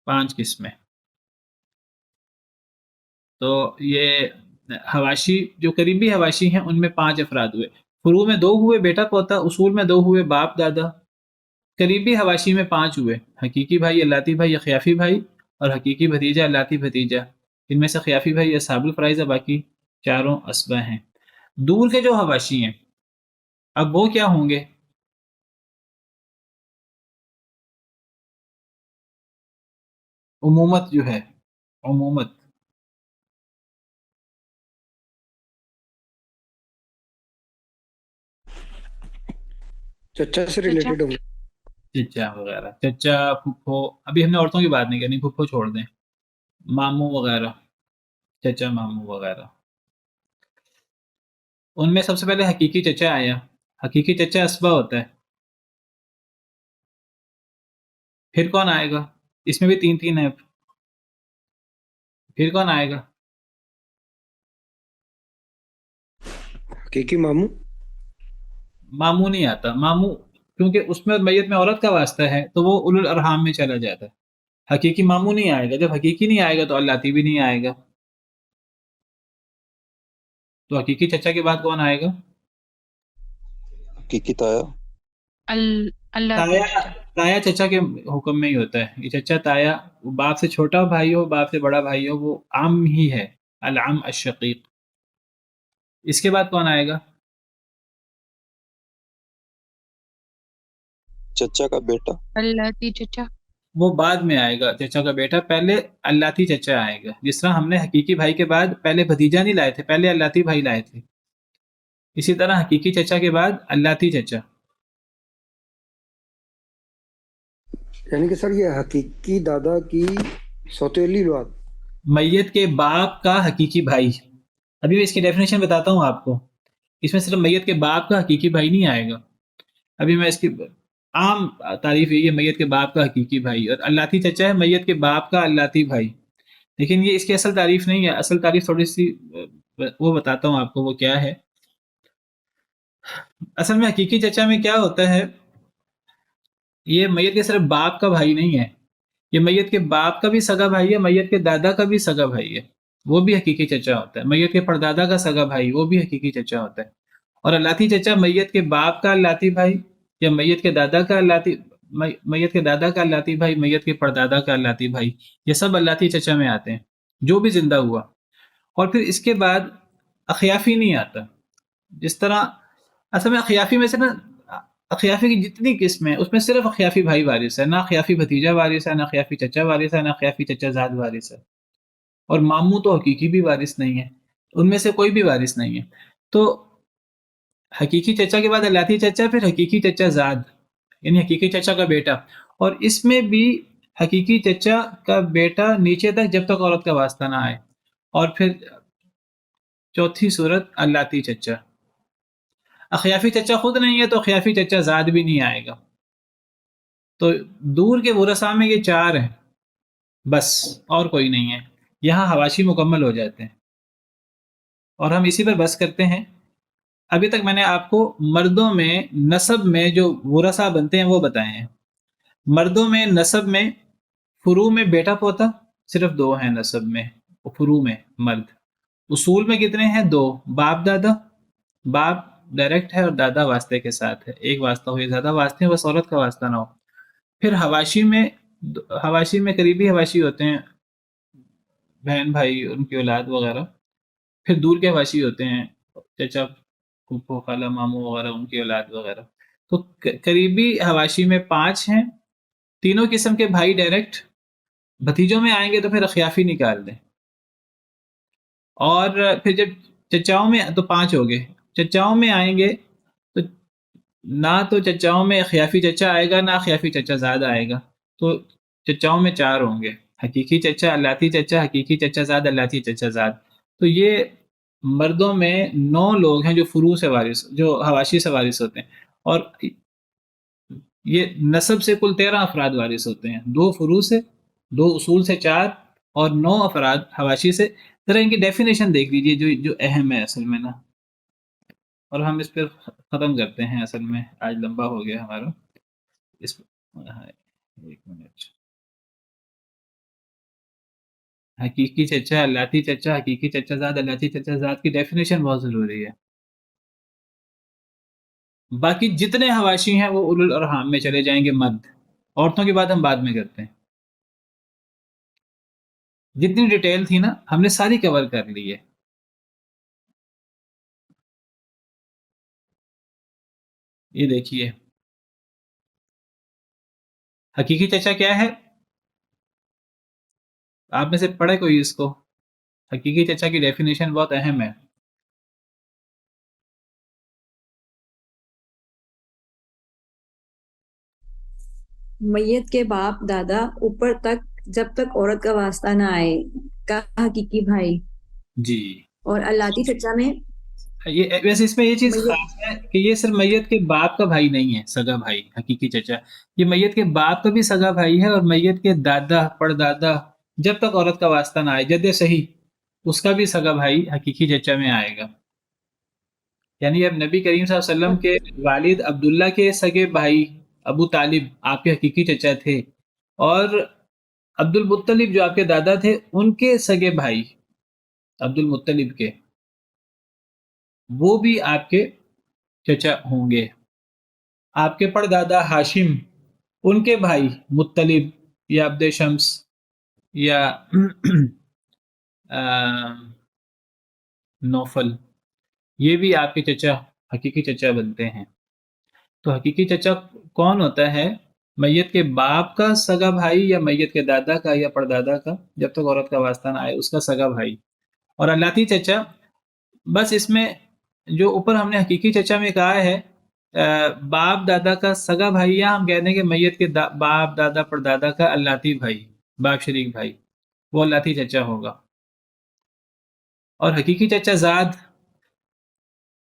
5 قسمیں. تو یہ حواشی جو قریبی حواشی ہیں ان میں 5 افراد ہوئے. فروع میں 2 ہوئے، بیٹا پوتا. اصول میں 2 ہوئے، باپ دادا. قریبی حواشی میں 5 ہوئے، حقیقی بھائی، اللاتی بھائی، اخیافی بھائی، اور حقیقی بھتیجا، اللاتی بھتیجا. ان میں سے خیافی بھائی اصحاب الفرائض ہے، باقی چاروں اسبہ ہیں. دور کے جو حواشی ہیں اب وہ کیا ہوں گے؟ عمومت جو ہے، عمومت، چچا سے ریلیٹڈ ہوں گے. چچا وغیرہ، چچا، پھپھو. ابھی ہم نے عورتوں کی بات نہیں کرنی، پھپھو چھوڑ دیں. ماموں وغیرہ، چچا ماموں وغیرہ. ان میں سب سے پہلے حقیقی چچا آیا. حقیقی چچا اسبہ ہوتا ہے. پھر کون آئے گا؟ اس میں بھی 3 ہیں. پھر کون آئے گا؟ حقیقی ماموں. ماموں نہیں آتا. ماموں کیونکہ اس میں میت میں عورت کا واسطہ ہے تو وہ اولو الارحام میں چلا جاتا ہے. حقیقی ماموں نہیں آئے گا. جب حقیقی نہیں آئے گا تو اللاتی بھی نہیں آئے گا. تو حقیقی چچا کے بعد کون آئے گا؟ حقیقی تایا. اللہ تایا. تایا چچا کے حکم میں ہی ہوتا ہے. یہ چچا تایا باپ سے چھوٹا بھائی ہو، باپ سے بڑا بھائی ہو، وہ عام ہی ہے، العم الشقیق. اس کے بعد کون آئے گا؟ چچا کا بیٹا. اللہ چچا. وہ بعد میں آئے گا چچا کا بیٹا. پہلے اللاتی چچا آئے گا. جس طرح ہم نے حقیقی بھائی کے بعد پہلے بھتیجا نہیں لائے تھے، پہلے اللاتی بھائی لائے تھے، اسی طرح حقیقی چچا کے بعد اللاتی چچا. یعنی کہ سر یہ حقیقی دادا کی سوتیلی اولاد، میت کے باپ کا حقیقی بھائی. ابھی میں اس کی ڈیفینیشن بتاتا ہوں آپ کو. اس میں صرف میت کے باپ کا حقیقی بھائی نہیں آئے گا. ابھی میں اس کی عام تعریف یہی ہے، میت کے باپ کا حقیقی بھائی. اور اللاتی چچا ہے میت کے باپ کا اللاتی بھائی. لیکن یہ اس کی اصل تعریف نہیں ہے. اصل تعریف تھوڑی سی وہ بتاتا ہوں آپ کو وہ کیا ہے. اصل میں حقیقی چچا میں کیا ہوتا ہے، یہ میت کے صرف باپ کا بھائی نہیں ہے، یہ میت کے باپ کا بھی سگا بھائی ہے، میت کے دادا کا بھی سگا بھائی ہے، وہ بھی حقیقی چچا ہوتا ہے۔ میت کے پردادا کا سگا بھائی وہ بھی حقیقی چچا ہوتا ہے۔ اور اللاتی چچا میت کے باپ کا اللاتی بھائی، یا میت کے دادا کا اللاتی، میت کے دادا کا اللاتی بھائی، میت کے پردادا کا اللاتی بھائی، یہ سب اللاتی چچا میں آتے ہیں جو بھی زندہ ہوا۔ اور پھر اس کے بعد اخیافی نہیں آتا۔ جس طرح اصل میں اخیافی میں سے نا، اخیافی کی جتنی قسم ہے اس میں صرف اخیافی بھائی وارث ہے، نہ اخیافی بھتیجا وارث ہے، نہ اخیافی چچا وارث ہے، نہ اخیافی چچا زاد وارث ہے۔ اور ماموں تو حقیقی بھی وارث نہیں ہے، ان میں سے کوئی بھی وارث نہیں ہے۔ تو حقیقی چچا کے بعد اللاتی چچا، پھر حقیقی چچا زاد یعنی حقیقی چچا کا بیٹا، اور اس میں بھی حقیقی چچا کا بیٹا نیچے تک جب تک عورت کا واسطہ نہ آئے۔ اور پھر چوتھی صورت اللاتی چچا، اخیافی چچا خود نہیں ہے تو اخیافی چچا زاد بھی نہیں آئے گا۔ تو دور کے ورثاء میں یہ چار ہیں بس، اور کوئی نہیں ہے۔ یہاں حواشی مکمل ہو جاتے ہیں، اور ہم اسی پر بس کرتے ہیں۔ ابھی تک میں نے آپ کو مردوں میں نسب میں جو ورثاء بنتے ہیں وہ بتائے ہیں۔ مردوں میں نسب میں فروع میں بیٹا پوتا صرف 2 ہیں نسب میں، فروع میں مرد۔ اصول میں کتنے ہیں؟ 2، باپ دادا، باپ ڈائریکٹ ہے اور دادا واسطے کے ساتھ ہے، ایک واسطہ ہو یا زیادہ واسطے ہیں، بس عورت کا واسطہ نہ ہو۔ پھر حواشی میں قریبی حواشی ہوتے ہیں، بہن بھائی ان کی اولاد وغیرہ۔ پھر دور کے حواشی ہوتے ہیں، چچا پھوپھو خالہ ماموں وغیرہ ان کی اولاد وغیرہ۔ تو قریبی حواشی میں 5 ہیں، تینوں قسم کے بھائی ڈائریکٹ۔ بھتیجوں میں آئیں گے تو پھر اخیافی نکال دیں، اور پھر جب چچاؤں میں تو 5 ہو گئے، چچاؤں میں آئیں گے تو نہ تو چچاؤں میں اخیافی چچا آئے گا، نہ اخیافی چچا زاد آئے گا، تو چچاؤں میں 4 ہوں گے، حقیقی چچا، اللاتی چچا، حقیقی چچا زاد، اللاتی چچا زاد۔ تو یہ مردوں میں 9 لوگ ہیں جو فروع سے وارث، جو حواشی سے وارث ہوتے ہیں، اور یہ نسب سے کل 13 افراد وارث ہوتے ہیں، 2 فروع سے، 2 اصول سے 4، اور 9 افراد حواشی سے۔ ذرا ان کی ڈیفینیشن دیکھ لیجیے جو اہم ہے اصل میں نا، اور ہم اس پہ ختم کرتے ہیں۔ اصل میں آج لمبا ہو گیا ہمارا اس ایک منٹ۔ حقیقی چچا، اللاتی چچا، حقیقی چچا زاد، اللاتی چچا زاد کی ڈیفینیشن بہت ضروری ہے۔ باقی جتنے حواشی ہیں وہ اولو الارحام میں چلے جائیں گے مرد، عورتوں کی بات ہم بعد میں کرتے ہیں۔ جتنی ڈیٹیل تھی نا ہم نے ساری کور کر لی ہے۔ یہ دیکھیے حقیقی چچا کیا ہے، آپ میں سے پڑھے کوئی اس کو؟ حقیقی چچا کی ڈیفینیشن بہت اہم ہے۔ میت کے باپ دادا اوپر تک جب تک عورت کا واسطہ نہ آئے کا حقیقی بھائی، جی، اور اللاتی چچا میں یہ ویسے اس میں یہ چیز میت خاص ہے کہ یہ صرف میت کے باپ کا بھائی نہیں ہے سگا بھائی حقیقی چچا، یہ میت کے باپ کا بھی سگا بھائی ہے، اور میت کے دادا پردادا جب تک عورت کا واسطہ نہ آئے، جد صحیح، اس کا بھی سگا بھائی حقیقی چچا میں آئے گا۔ یعنی اب نبی کریم صلی اللہ علیہ وسلم کے والد عبداللہ کے سگے بھائی ابو طالب آپ کے حقیقی چچا تھے، اور عبد المطلب جو آپ کے دادا تھے ان کے سگے بھائی عبد المطلب کے، وہ بھی آپ کے چچا ہوں گے۔ آپ کے پردادا ہاشم، ان کے بھائی مطلب یا عبد شمس یا نوفل، یہ بھی آپ کے چچا حقیقی چچا بنتے ہیں۔ تو حقیقی چچا کون ہوتا ہے؟ میت کے باپ کا سگا بھائی، یا میت کے دادا کا یا پردادا کا جب تک عورت کا واسطہ نہ آئے اس کا سگا بھائی۔ اور اللاتی چچا، بس اس میں جو اوپر ہم نے حقیقی چچا میں کہا ہے باپ دادا کا سگا بھائی، یا ہم کہہ دیں کہ میت کے باپ دادا پردادا کا اللاتی بھائی، باپ شریک بھائی، وہ اللاتی چچا ہوگا۔ اور حقیقی چچا زاد،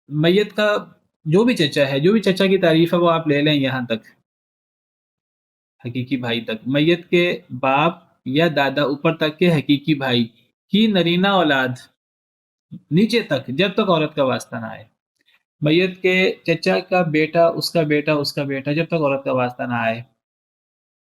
میت کا جو بھی چچا ہے، جو بھی چچا کی تعریف ہے وہ آپ لے لیں یہاں تک، حقیقی بھائی تک، میت کے باپ یا دادا اوپر تک کے حقیقی بھائی کی نرینہ اولاد نیچے تک جب تک عورت کا واسطہ نہ آئے، میت کے چچا کا بیٹا، اس کا بیٹا، اس کا بیٹا، جب تک عورت کا واسطہ نہ آئے،